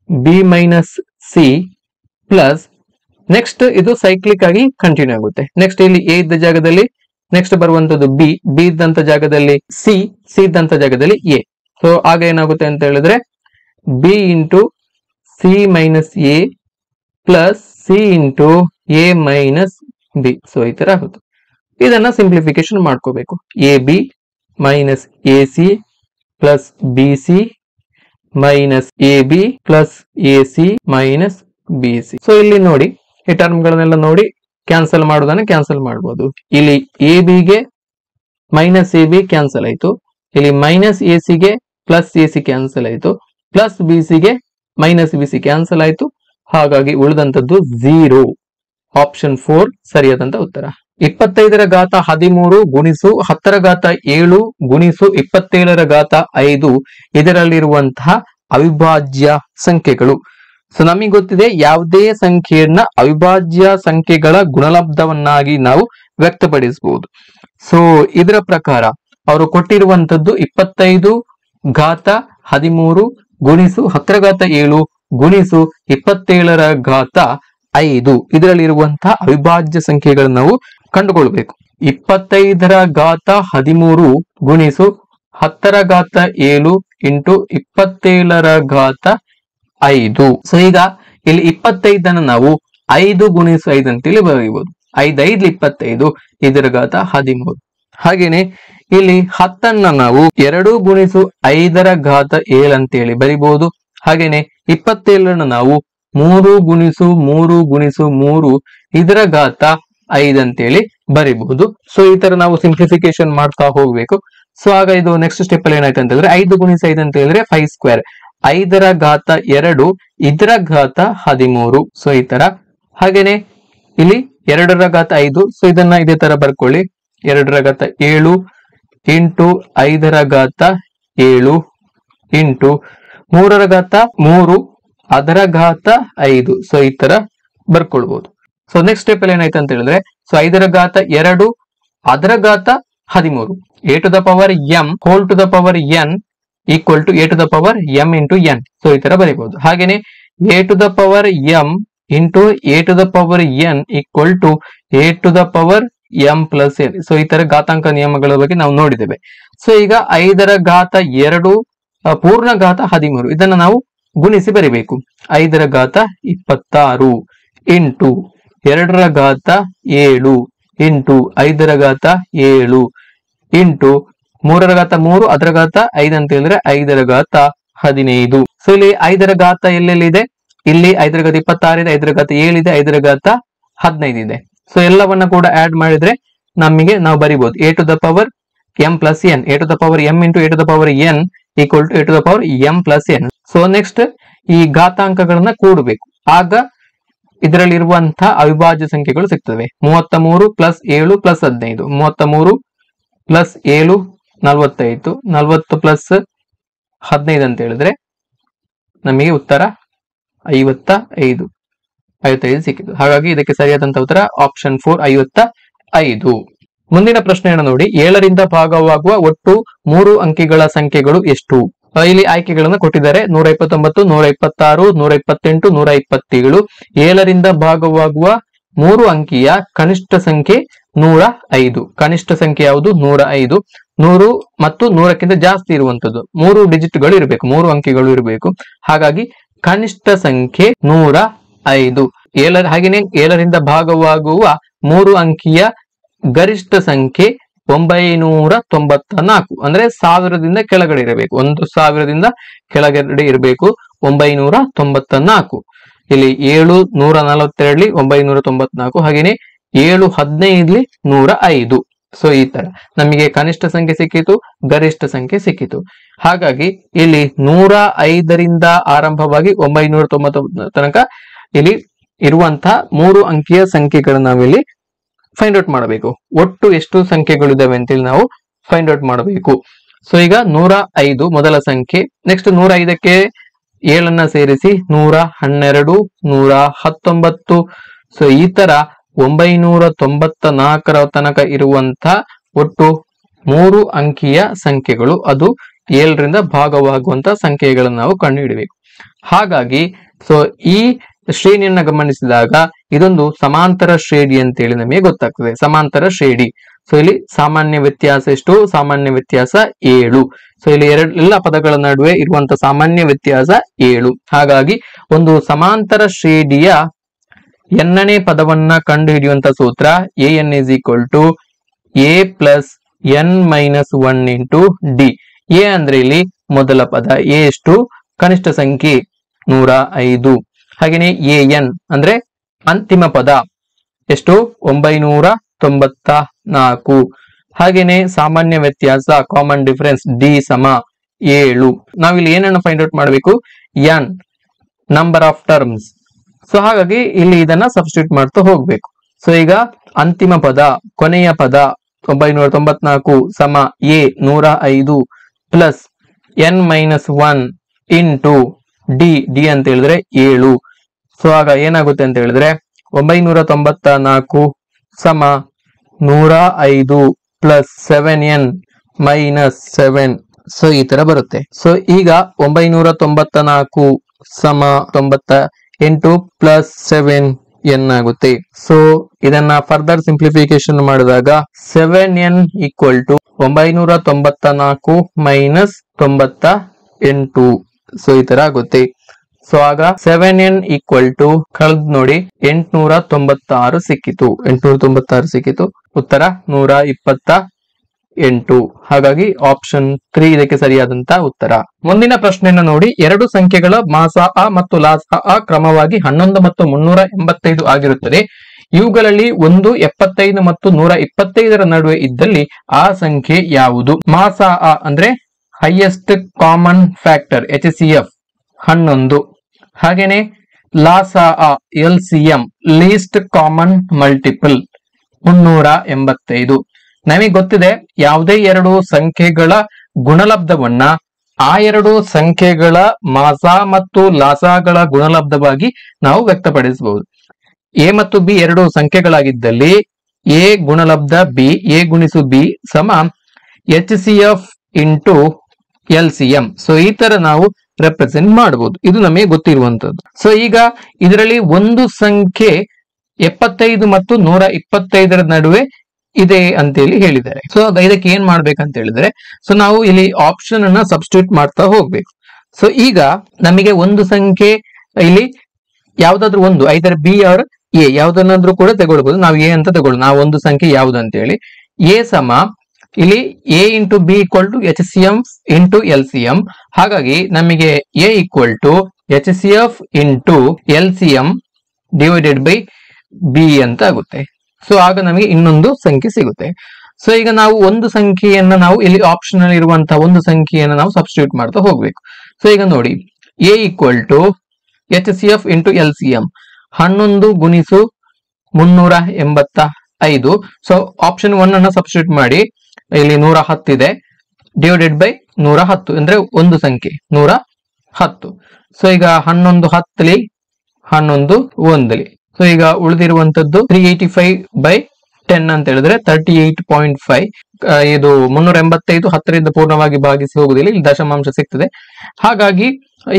B minus C plus next ಇದು ಸೈಕ್ಲಿಕ್ ಆಗಿ ಕಂಟಿನ್ಯೂ ಆಗುತ್ತೆ. ನೆಕ್ಸ್ಟ್ ಇಲ್ಲಿ ಎ ಇದ್ದ ಜಾಗದಲ್ಲಿ ನೆಕ್ಸ್ಟ್ ಬರುವಂತದ್ದು ಬಿ, ಬಿ ಇದ್ದಂತ ಜಾಗದಲ್ಲಿ ಸಿ, ಸಿ ಇದ್ದಂತ ಜಾಗದಲ್ಲಿ ಎ. ಸೊ ಆಗ ಏನಾಗುತ್ತೆ ಅಂತ ಹೇಳಿದ್ರೆ B into C minus A plus C into A minus B. So ಈ ತರ ಆಗುತ್ತೆ. ಇದನ್ನ ಸಿಂಪ್ಲಿಫಿಕೇಶನ್ ಮಾಡ್ಕೋಬೇಕು. A B minus A C plus B C minus A B plus A C minus B C. So ಇಲ್ಲಿ ನೋಡಿ ಈ term ಗಳನ್ನೆಲ್ಲ ನೋಡಿ cancel ಮಾಡೋದನ್ನ ಕ್ಯಾನ್ಸಲ್ ಮಾಡಬಹುದು. ಇಲ್ಲಿ ಎ ಬಿಗೆ ಮೈನಸ್ ಎ ಬಿ ಕ್ಯಾನ್ಸಲ್ ಆಯ್ತು, ಇಲ್ಲಿ ಮೈನಸ್ ಎ ಸಿಗೆ ಪ್ಲಸ್ ಎ ಸಿ ಕ್ಯಾನ್ಸಲ್ ಆಯ್ತು, ಪ್ಲಸ್ ಬಿ ಸಿಗೆ ಮೈನಸ್ ಬಿ ಸಿ ಕ್ಯಾನ್ಸಲ್ ಆಯ್ತು. ಹಾಗಾಗಿ ಉಳಿದಂತದ್ದು 0. ಆಪ್ಷನ್ 4 ಸರಿಯಾದಂತ ಉತ್ತರ. 25 ರ ಘಾತ 13 ಗುಣಿಸು 10 ರ ಘಾತ 7 ಗುಣಿಸು 27 ರ ಘಾತ 5 ಇದರಲ್ಲಿರುವಂತಹ ಅವಿಭಾಜ್ಯ ಸಂಖ್ಯೆಗಳು. ಸೊ ನಮಗೆ ಗೊತ್ತಿದೆ ಯಾವುದೇ ಸಂಖ್ಯೆಯನ್ನ ಅವಿಭಾಜ್ಯ ಸಂಖ್ಯೆಗಳ ಗುಣಲಬ್ಧವನ್ನಾಗಿ ನಾವು ವ್ಯಕ್ತಪಡಿಸಬಹುದು. ಸೊ ಇದರ ಪ್ರಕಾರ ಅವರು ಕೊಟ್ಟಿರುವಂತದ್ದು 25 ಘಾತ 13 ಗುಣಿಸು 10 ರ ಘಾತ 7 ಗುಣಿಸು 27 ರ ಘಾತ 5 ಇದರಲ್ಲಿರುವಂತಹ ಅವಿಭಾಜ್ಯ ಸಂಖ್ಯೆಗಳನ್ನು ನಾವು ಕಂಡುಕೊಳ್ಬೇಕು. 25 ರ ಘಾತ 13 ಗುಣಿಸು 10 ರ ಘಾತ 7 ಇಂಟು 27 ರ ಘಾತ 5. ಸೊ ಈಗ ಇಲ್ಲಿ 25 ಅನ್ನು ನಾವು 5 ಗುಣಿಸು 5 ಅಂತೇಳಿ ಬರೆಯಬಹುದು. 5 5 25, ಇದರ ಘಾತ 13. ಹಾಗೇನೆ ಇಲ್ಲಿ 10 ಅನ್ನ ನಾವು 2 ಗುಣಿಸು 5 ರ ಘಾತ 7 ಅಂತೇಳಿ ಬರಿಬಹುದು. ಹಾಗೇನೆ 27 ನಾವು 3 ಗುಣಿಸು 3 ಗುಣಿಸು 3 ಇದರ ಘಾತ 5 ಅಂತೇಳಿ ಬರಿಬಹುದು. ಸೊ ಈ ತರ ನಾವು ಸಿಂಪ್ಲಿಫಿಕೇಶನ್ ಮಾಡ್ತಾ ಹೋಗ್ಬೇಕು. ಸೊ ಆಗ ಇದು ನೆಕ್ಸ್ಟ್ ಸ್ಟೆಪ್ ಅಲ್ಲಿ ಏನಾಯ್ತು ಅಂತ ಹೇಳಿದ್ರೆ 5 ಗುಣಿಸು 5 ಅಂತ ಹೇಳಿದ್ರೆ 5 ಸ್ಕ್ವೇರ್, 5 ರ ಘಾತ 2 ಇದರ ಘಾತ 13. ಸೊ ಈ ತರ. ಹಾಗೇನೆ ಇಲ್ಲಿ 2 ರ ಘಾತ 5, ಸೊ ಇದನ್ನ ಇದೇ ತರ ಬರ್ಕೊಳ್ಳಿ. 2 ರ ಘಾತ 7 ಇಂಟು 5 ರ ಘಾತ 7 ಇಂಟು 3 ರ ಘಾತ 3 ಅದರ ಘಾತ 5. ಸೊ ಈ ತರ ಬರ್ಕೊಳ್ಬಹುದು. ಸೊ ನೆಕ್ಸ್ಟ್ ಸ್ಟೆಪ್ ಅಲ್ಲಿ ಏನಾಯ್ತು ಅಂತ ಹೇಳಿದ್ರೆ ಸೊ 5 ರ ಘಾತ 2 ಅದರ ಘಾತ 13, a to the power m whole to the power n equal to a to the power m into n. So ಈ ತರ ಬರೀಬಹುದು. ಹಾಗೇನೆ a to the power m into a to the power n equal to a to the power m plus n. So ಈ ತರ ಘಾತಾಂಕ ನಿಯಮಗಳ ಬಗ್ಗೆ ನಾವು ನೋಡಿದ್ದೇವೆ. ಸೊ ಈಗ 5 ರ ಘಾತ 2 ಪೂರ್ಣ ಘಾತ 13 ಇದನ್ನ ನಾವು ಗುಣಿಸಿ ಬರಿಬೇಕು. 5 ರ ಘಾತ 26 ಇಂಟು 2 ರ ಘಾತ 7 ಇಂಟು 5 ರ ಘಾತ 7 ಇಂಟು 3 ರ ಘಾತ 3 ಅದರ ಘಾತ 5 ಅಂತ ಹೇಳಿದ್ರೆ 5 ರ ಘಾತ 15. ಸೊ ಇಲ್ಲಿ 5 ರ ಘಾತ ಎಲ್ಲೆಲ್ಲಿದೆ? ಇಲ್ಲಿ 5 ರ ಘಾತ 26 ಇದೆ, 5 ರ ಘಾತ 7 ಇದೆ, 5 ರ ಘಾತ 15 ಇದೆ. ಸೊ ಎಲ್ಲವನ್ನ ಕೂಡ ಆಡ್ ಮಾಡಿದ್ರೆ ನಮಗೆ ನಾವು ಬರಿಬಹುದು a to the power m plus n, a to the power m into a to the power n equal to a to the power m plus n. So next ಈ ಘಾತಾಂಕಗಳನ್ನ ಕೂಡಬೇಕು. ಆಗ ಇದರಲ್ಲಿರುವಂತಹ ಅವಿಭಾಜ್ಯ ಸಂಖ್ಯೆಗಳು ಸಿಗ್ತವೆ. 33 ಪ್ಲಸ್ 7 ಪ್ಲಸ್ 15, 33 ಪ್ಲಸ್ 7 45, 40 ಪ್ಲಸ್ 15 ಅಂತ ಹೇಳಿದ್ರೆ ನಮಗೆ ಉತ್ತರ 55 ಸಿಕ್ಕಿತು. ಹಾಗಾಗಿ ಇದಕ್ಕೆ ಸರಿಯಾದಂತಹ ಉತ್ತರ ಆಪ್ಷನ್ 4 55. ಮುಂದಿನ ಪ್ರಶ್ನೆಯನ್ನು ನೋಡಿ, 7ರಿಂದ ಭಾಗವಾಗುವ ಒಟ್ಟು 3 ಅಂಕಿಗಳ ಸಂಖ್ಯೆಗಳು ಎಷ್ಟು? ಇಲ್ಲಿ ಆಯ್ಕೆಗಳನ್ನು ಕೊಟ್ಟಿದ್ದಾರೆ. 129, 126, 128, 127. 7ರಿಂದ ಭಾಗವಾಗುವ 3 ಅಂಕಿಯ ಕನಿಷ್ಠ ಸಂಖ್ಯೆ 105. ಕನಿಷ್ಠ ಸಂಖ್ಯೆ ಯಾವುದು? 105. 100 ಮತ್ತು 100ಕ್ಕಿಂತ ಜಾಸ್ತಿ ಇರುವಂತದ್ದು 3 ಡಿಜಿಟ್ಗಳು ಇರಬೇಕು, 3 ಅಂಕಿಗಳು ಇರಬೇಕು. ಹಾಗಾಗಿ ಕನಿಷ್ಠ ಸಂಖ್ಯೆ 105. ಹಾಗೆಯೇ 7ರಿಂದ ಭಾಗವಾಗುವ 3 ಅಂಕಿಯ ಗರಿಷ್ಠ ಸಂಖ್ಯೆ 994. ಅಂದ್ರೆ 1000ದಿಂದ ಕೆಳಗಡೆ ಇರಬೇಕು, 1000ದಿಂದ ಕೆಳಗಡೆ ಇರಬೇಕು 994. ಇಲ್ಲಿ 7 142 994, ಹಾಗೇನೆ 7 15 105. ಸೊ ಈ ತರ ನಮಗೆ ಕನಿಷ್ಠ ಸಂಖ್ಯೆ ಸಿಕ್ಕಿತು, ಗರಿಷ್ಠ ಸಂಖ್ಯೆ ಸಿಕ್ಕಿತು. ಹಾಗಾಗಿ ಇಲ್ಲಿ 105ರಿಂದ ಆರಂಭವಾಗಿ 990 ತನಕ ಇಲ್ಲಿ ಇರುವಂತಹ 3 ಅಂಕಿಯ ಸಂಖ್ಯೆಗಳನ್ನ ನಾವಿಲ್ಲಿ ಫೈಂಡ್ ಔಟ್ ಮಾಡಬೇಕು. ಒಟ್ಟು ಎಷ್ಟು ಸಂಖ್ಯೆಗಳಿದಾವೆ ಅಂತೇಳಿ ನಾವು ಫೈಂಡ್ ಔಟ್ ಮಾಡಬೇಕು. ಸೊ ಈಗ 105 ಮೊದಲ ಸಂಖ್ಯೆ. ನೆಕ್ಸ್ಟ್ 105ಕ್ಕೆ 7ಅನ್ನ ಸೇರಿಸಿ 112, 119. ಸೊ ಈ ತರ 994 ತನಕ ಇರುವಂತ ಒಟ್ಟು 3 ಅಂಕಿಯ ಸಂಖ್ಯೆಗಳು, ಅದು 7ರಿಂದ ಭಾಗವಾಗುವಂತ ಸಂಖ್ಯೆಗಳನ್ನು ನಾವು ಕಂಡುಹಿಡಬೇಕು. ಹಾಗಾಗಿ ಸೊ ಈ ಶ್ರೇಣಿಯನ್ನ ಗಮನಿಸಿದಾಗ ಇದೊಂದು ಸಮಾಂತರ ಶ್ರೇಣಿ ಅಂತೇಳಿ ನಮಗೆ ಗೊತ್ತಾಗ್ತದೆ. ಸಮಾಂತರ ಶ್ರೇಣಿ. ಸೊ ಇಲ್ಲಿ ಸಾಮಾನ್ಯ ವ್ಯತ್ಯಾಸ ಎಷ್ಟು? ಸಾಮಾನ್ಯ ವ್ಯತ್ಯಾಸ 7. ಸೊ ಇಲ್ಲಿ ಎಲ್ಲ ಪದಗಳ ನಡುವೆ ಇರುವಂತ ಸಾಮಾನ್ಯ ವ್ಯತ್ಯಾಸ 7. ಹಾಗಾಗಿ ಒಂದು ಸಮಾಂತರ ಶ್ರೇಣಿಯ ಎನ್ನನೇ ಪದವನ್ನ ಕಂಡು ಹಿಡಿಯುವಂತ ಸೂತ್ರ an is equal to a plus n minus 1 into d. a ಅಂದ್ರೆ ಇಲ್ಲಿ ಮೊದಲ ಪದ, a ಎಷ್ಟು? ಕನಿಷ್ಠ ಸಂಖ್ಯೆ 105. ಹಾಗೇನೆ an ಅಂದ್ರೆ ಅಂತಿಮ ಪದ ಎಷ್ಟು? 994. ಹಾಗೇನೆ ಸಾಮಾನ್ಯ ವ್ಯತ್ಯಾಸ ಕಾಮನ್ ಡಿಫರೆನ್ಸ್ d ಸಮ 7. ನಾವಿಲ್ಲಿ ಏನನ್ನು ಫೈಂಡ್ ಔಟ್ ಮಾಡಬೇಕು? n number of terms. So ಹಾಗಾಗಿ ಇಲ್ಲಿ ಇದನ್ನ ಸಬ್ಸ್ಟಿಟ್ಯೂಟ್ ಮಾಡ್ತಾ ಹೋಗ್ಬೇಕು. ಸೊ ಈಗ ಅಂತಿಮ ಪದ, ಕೊನೆಯ ಪದ 994 ಸಮ a 105 plus n minus 1 into D ಅಂತ ಹೇಳಿದ್ರೆ 7. ಸೊ ಆಗ ಏನಾಗುತ್ತೆ ಅಂತ ಹೇಳಿದ್ರೆ 994 ಸಮ 105 ಪ್ಲಸ್ 7n ಮೈನಸ್ 7. ಸೊ ಈ ತರ ಬರುತ್ತೆ. ಸೊ ಈಗ 994 ಸಮ 98 ಪ್ಲಸ್ 7n ಆಗುತ್ತೆ. ಸೊ ಇದನ್ನ ಫರ್ದರ್ ಸಿಂಪ್ಲಿಫಿಕೇಶನ್ ಮಾಡಿದಾಗ 7n equal to 994 minus 98. So ಈ ತರ ಆಗುತ್ತೆ. ಸೊ ಆಗ 7n ಈಕ್ವಲ್ ಟು ಕಳೆದ್ ನೋಡಿ 896 ಸಿಕ್ಕಿತು. 896 ಸಿಕ್ಕಿತು. ಉತ್ತರ 128. ಹಾಗಾಗಿ ಆಪ್ಷನ್ 3 ಇದಕ್ಕೆ ಸರಿಯಾದಂತ ಉತ್ತರ. ಮುಂದಿನ ಪ್ರಶ್ನೆಯನ್ನು ನೋಡಿ, 2 ಸಂಖ್ಯೆಗಳ ಮಾಸ ಅ ಮತ್ತು ಲಾಸ ಅ ಕ್ರಮವಾಗಿ 11 ಮತ್ತು 385 ಆಗಿರುತ್ತದೆ. ಇವುಗಳಲ್ಲಿ ಒಂದು 75 ಮತ್ತು 125ರ ನಡುವೆ ಇದ್ದಲ್ಲಿ ಆ ಸಂಖ್ಯೆ ಯಾವುದು? ಮಾಸ ಅ ಅಂದ್ರೆ ಹೈಯೆಸ್ಟ್ ಕಾಮನ್ ಫ್ಯಾಕ್ಟರ್ HCF 11. ಹಾಗೇನೆ ಲಾಸ ಅ LCM ಲೀಸ್ಟ್ ಕಾಮನ್ ಮಲ್ಟಿಪಲ್ 385. ನಮಗೆ ಗೊತ್ತಿದೆ, ಯಾವುದೇ 2 ಸಂಖ್ಯೆಗಳ ಗುಣಲಬ್ಧವನ್ನ ಆ 2 ಸಂಖ್ಯೆಗಳ ಮಾಸ ಮತ್ತು ಲಾಸಗಳ ಗುಣಲಬ್ಧವಾಗಿ ನಾವು ವ್ಯಕ್ತಪಡಿಸಬಹುದು. ಎ ಮತ್ತು ಬಿ 2 ಸಂಖ್ಯೆಗಳಾಗಿದ್ದಲ್ಲಿ ಎ ಗುಣಲಬ್ಧ ಬಿ, ಎ ಗುಣಿಸು ಬಿ ಸಮ HCF ಇಂಟು LCM. ಸೊ ಈ ತರ ನಾವು ರೆಪ್ರೆಸೆಂಟ್ ಮಾಡಬಹುದು. ಇದು ನಮಗೆ ಗೊತ್ತಿರುವಂತದ್ದು. ಸೊ ಈಗ ಇದರಲ್ಲಿ ಒಂದು ಸಂಖ್ಯೆ 75 ಮತ್ತು 125ರ ನಡುವೆ ಇದೆ ಅಂತೇಳಿ ಹೇಳಿದ್ದಾರೆ. ಸೊ ಇದಕ್ಕೆ ಏನ್ ಮಾಡ್ಬೇಕಂತ ಹೇಳಿದ್ರೆ, ಸೊ ನಾವು ಇಲ್ಲಿ ಆಪ್ಷನ್ ಅನ್ನ ಸಬ್ಸ್ಟಿಟ್ಯೂಟ್ ಮಾಡ್ತಾ ಹೋಗ್ಬೇಕು. ಸೊ ಈಗ ನಮಗೆ ಒಂದು ಸಂಖ್ಯೆ ಇಲ್ಲಿ ಯಾವ್ದಾದ್ರು ಒಂದು, ಐದರ್ ಬಿ ಆರ್ ಎ ಯಾವ್ದನ್ನಾದ್ರೂ ಕೂಡ ತಗೊಳ್ಬಹುದು. ನಾವು ಎ ಅಂತ ತಗೊಳ್ಳಿ. ನಾವು ಒಂದು ಸಂಖ್ಯೆ ಯಾವ್ದು ಅಂತ ಹೇಳಿ ಎ ಸಮ ಇಲ್ಲಿ A into B equal to HCM into LCM. ಹಾಗಾಗಿ ನಮಗೆ A equal to HCF into LCM divided by B ಅಂತ ಆಗುತ್ತೆ. ಸೊ ಆಗ ನಮಗೆ ಇನ್ನೊಂದು ಸಂಖ್ಯೆ ಸಿಗುತ್ತೆ. ಸೊ ಈಗ ನಾವು ಒಂದು ಸಂಖ್ಯೆಯನ್ನ ನಾವು ಇಲ್ಲಿ ಆಪ್ಷನ್ ಅಲ್ಲಿ ಇರುವಂತಹ ಒಂದು ಸಂಖ್ಯೆಯನ್ನ ನಾವು ಸಬ್ಸ್ಟಿಟ್ಯೂಟ್ ಮಾಡ್ತಾ ಹೋಗ್ಬೇಕು. ಸೊ ಈಗ ನೋಡಿ A equal to HCF into LCM 11 ಗುಣಿಸು 385. ಸೊ ಆಪ್ಷನ್ 1 ಅನ್ನ ಸಬ್ಸ್ಟಿಟ್ಯೂಟ್ ಮಾಡಿ, ಇಲ್ಲಿ 110 ಇದೆ ಡಿವೈಡೆಡ್ ಬೈ 110 ಅಂದ್ರೆ ಒಂದು ಸಂಖ್ಯೆ 110. ಸೊ ಈಗ 11 10 11 1. ಸೊ ಈಗ ಉಳಿದಿರುವಂತದ್ದು 385/10 ಅಂತ ಹೇಳಿದ್ರೆ 38.5. ಇದು 385 10ರಿಂದ ಪೂರ್ಣವಾಗಿ ಭಾಗಿಸಿ ಹೋಗುದಿಲ್ಲ, ಇಲ್ಲಿ ದಶಮಾಂಶ ಸಿಗ್ತದೆ, ಹಾಗಾಗಿ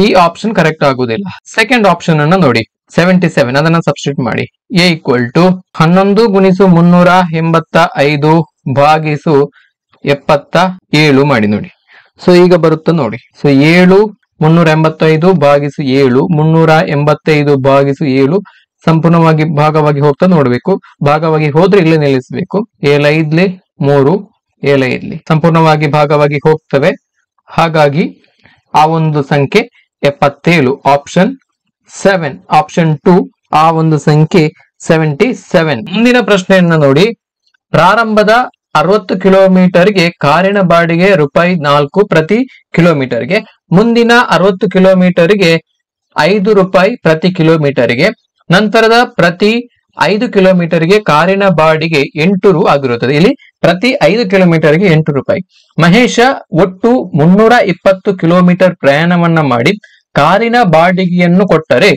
ಈ ಆಪ್ಷನ್ ಕರೆಕ್ಟ್ ಆಗುದಿಲ್ಲ. ಸೆಕೆಂಡ್ ಆಪ್ಷನ್ ಅನ್ನ ನೋಡಿ 77, ಅದನ್ನ ಸಬ್ಸ್ಟಿಟ್ಯೂಟ್ ಮಾಡಿ. A = 11 × 385 ಭಾಗಿಸು 77 ಮಾಡಿ ನೋಡಿ. ಸೊ ಈಗ ಬರುತ್ತೆ ನೋಡಿ. ಸೊ 7 385 ಭಾಗಿಸು 7 385 ಭಾಗಿಸು 7 ಸಂಪೂರ್ಣವಾಗಿ ಭಾಗವಾಗಿ ಹೋಗ್ತಾ ನೋಡ್ಬೇಕು. ಭಾಗವಾಗಿ ಹೋದ್ರೆ ಇಲ್ಲೇ ನಿಲ್ಲಿಸಬೇಕು. 7 5 3 7 5 ಸಂಪೂರ್ಣವಾಗಿ ಭಾಗವಾಗಿ ಹೋಗ್ತವೆ, ಹಾಗಾಗಿ ಆ ಒಂದು ಸಂಖ್ಯೆ 77. ಆಪ್ಷನ್ 7, ಆಪ್ಷನ್ 2 ಆ ಒಂದು ಸಂಖ್ಯೆ 77. ಮುಂದಿನ ಪ್ರಶ್ನೆಯನ್ನ ನೋಡಿ. ಪ್ರಾರಂಭದ 60 ಕಿಲೋಮೀಟರ್ಗೆ ಕಾರಿನ ಬಾಡಿಗೆ ₹4 ಪ್ರತಿ ಕಿಲೋಮೀಟರ್ಗೆ, ಮುಂದಿನ 60 ಕಿಲೋಮೀಟರ್ಗೆ ₹5 ಪ್ರತಿ ಕಿಲೋಮೀಟರ್ಗೆ, ನಂತರದ ಪ್ರತಿ 5 ಕಿಲೋಮೀಟರ್ಗೆ ಕಾರಿನ ಬಾಡಿಗೆ ₹8 ಆಗಿರುತ್ತದೆ. ಇಲ್ಲಿ ಪ್ರತಿ 5 ಕಿಲೋಮೀಟರ್ಗೆ ₹8. ಮಹೇಶ ಒಟ್ಟು 320 ಕಿಲೋಮೀಟರ್ ಪ್ರಯಾಣವನ್ನ ಮಾಡಿ ಕಾರಿನ ಬಾಡಿಗೆಯನ್ನು ಕೊಟ್ಟರೆ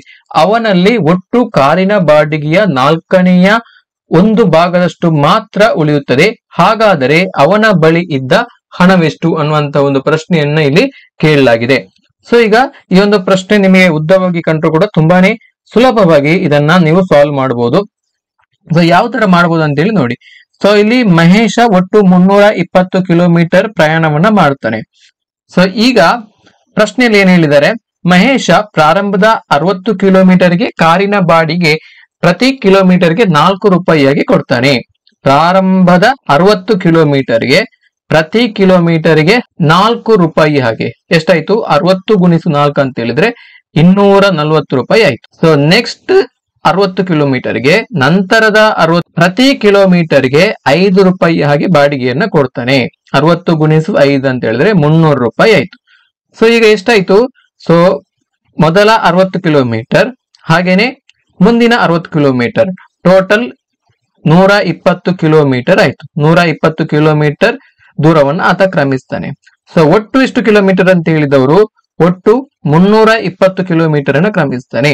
ಅವನಲ್ಲಿ ಒಟ್ಟು ಕಾರಿನ ಬಾಡಿಗೆಯ 4ನೇ 1 ಭಾಗದಷ್ಟು ಮಾತ್ರ ಉಳಿಯುತ್ತದೆ. ಹಾಗಾದರೆ ಅವನ ಬಳಿ ಇದ್ದ ಹಣವೆಷ್ಟು ಅನ್ನುವಂತ ಒಂದು ಪ್ರಶ್ನೆಯನ್ನ ಇಲ್ಲಿ ಕೇಳಲಾಗಿದೆ. ಸೊ ಈಗ ಈ ಒಂದು ಪ್ರಶ್ನೆ ನಿಮಗೆ ಉದ್ದವಾಗಿ ಕಂಡ್ರು ಕೂಡ ತುಂಬಾನೇ ಸುಲಭವಾಗಿ ಇದನ್ನ ನೀವು ಸಾಲ್ವ್ ಮಾಡಬಹುದು. ಸೊ ಯಾವ ತರ ಮಾಡಬಹುದು ಅಂತ ಹೇಳಿ ನೋಡಿ. ಸೊ ಇಲ್ಲಿ ಮಹೇಶ ಒಟ್ಟು 320 ಕಿಲೋಮೀಟರ್ ಪ್ರಯಾಣವನ್ನ ಮಾಡ್ತಾನೆ. ಸೊ ಈಗ ಪ್ರಶ್ನೆಯಲ್ಲಿ ಏನ್ ಹೇಳಿದ್ದಾರೆ, ಮಹೇಶ ಪ್ರಾರಂಭದ 60 ಕಿಲೋಮೀಟರ್ಗೆ ಕಾರಿನ ಬಾಡಿಗೆ ಪ್ರತಿ ಕಿಲೋಮೀಟರ್ಗೆ ₹4 ಆಗಿ ಕೊಡ್ತಾನೆ. ಪ್ರಾರಂಭದ 60 ಕಿಲೋಮೀಟರ್ಗೆ ಪ್ರತಿ ಕಿಲೋಮೀಟರ್ಗೆ ₹4 ಹಾಗೆ ಎಷ್ಟಾಯ್ತು? 60 × 4 ಅಂತ ಹೇಳಿದ್ರೆ ₹240 ಆಯ್ತು. ಸೊ ನೆಕ್ಸ್ಟ್ 60 ಕಿಲೋಮೀಟರ್ಗೆ ನಂತರದ 60 ಪ್ರತಿ ಕಿಲೋಮೀಟರ್ಗೆ ₹5 ಹಾಗೆ ಬಾಡಿಗೆಯನ್ನ ಕೊಡ್ತಾನೆ. 60 × 5 ಅಂತ ಹೇಳಿದ್ರೆ ₹300 ಆಯ್ತು. ಸೊ ಈಗ ಎಷ್ಟಾಯ್ತು? ಸೊ ಮೊದಲ 60 ಕಿಲೋಮೀಟರ್ ಹಾಗೇನೆ ಮುಂದಿನ 60 ಕಿಲೋಮೀಟರ್ ಟೋಟಲ್ 120 ಕಿಲೋಮೀಟರ್ ಆಯ್ತು. 120 ಕಿಲೋಮೀಟರ್ ದೂರವನ್ನು ಆತ ಕ್ರಮಿಸ್ತಾನೆ. ಸೊ ಒಟ್ಟು ಎಷ್ಟು ಕಿಲೋಮೀಟರ್ ಅಂತ ಹೇಳಿದವರು ಒಟ್ಟು 320 ಕಿಲೋಮೀಟರ್ ಅನ್ನ ಕ್ರಮಿಸ್ತಾನೆ.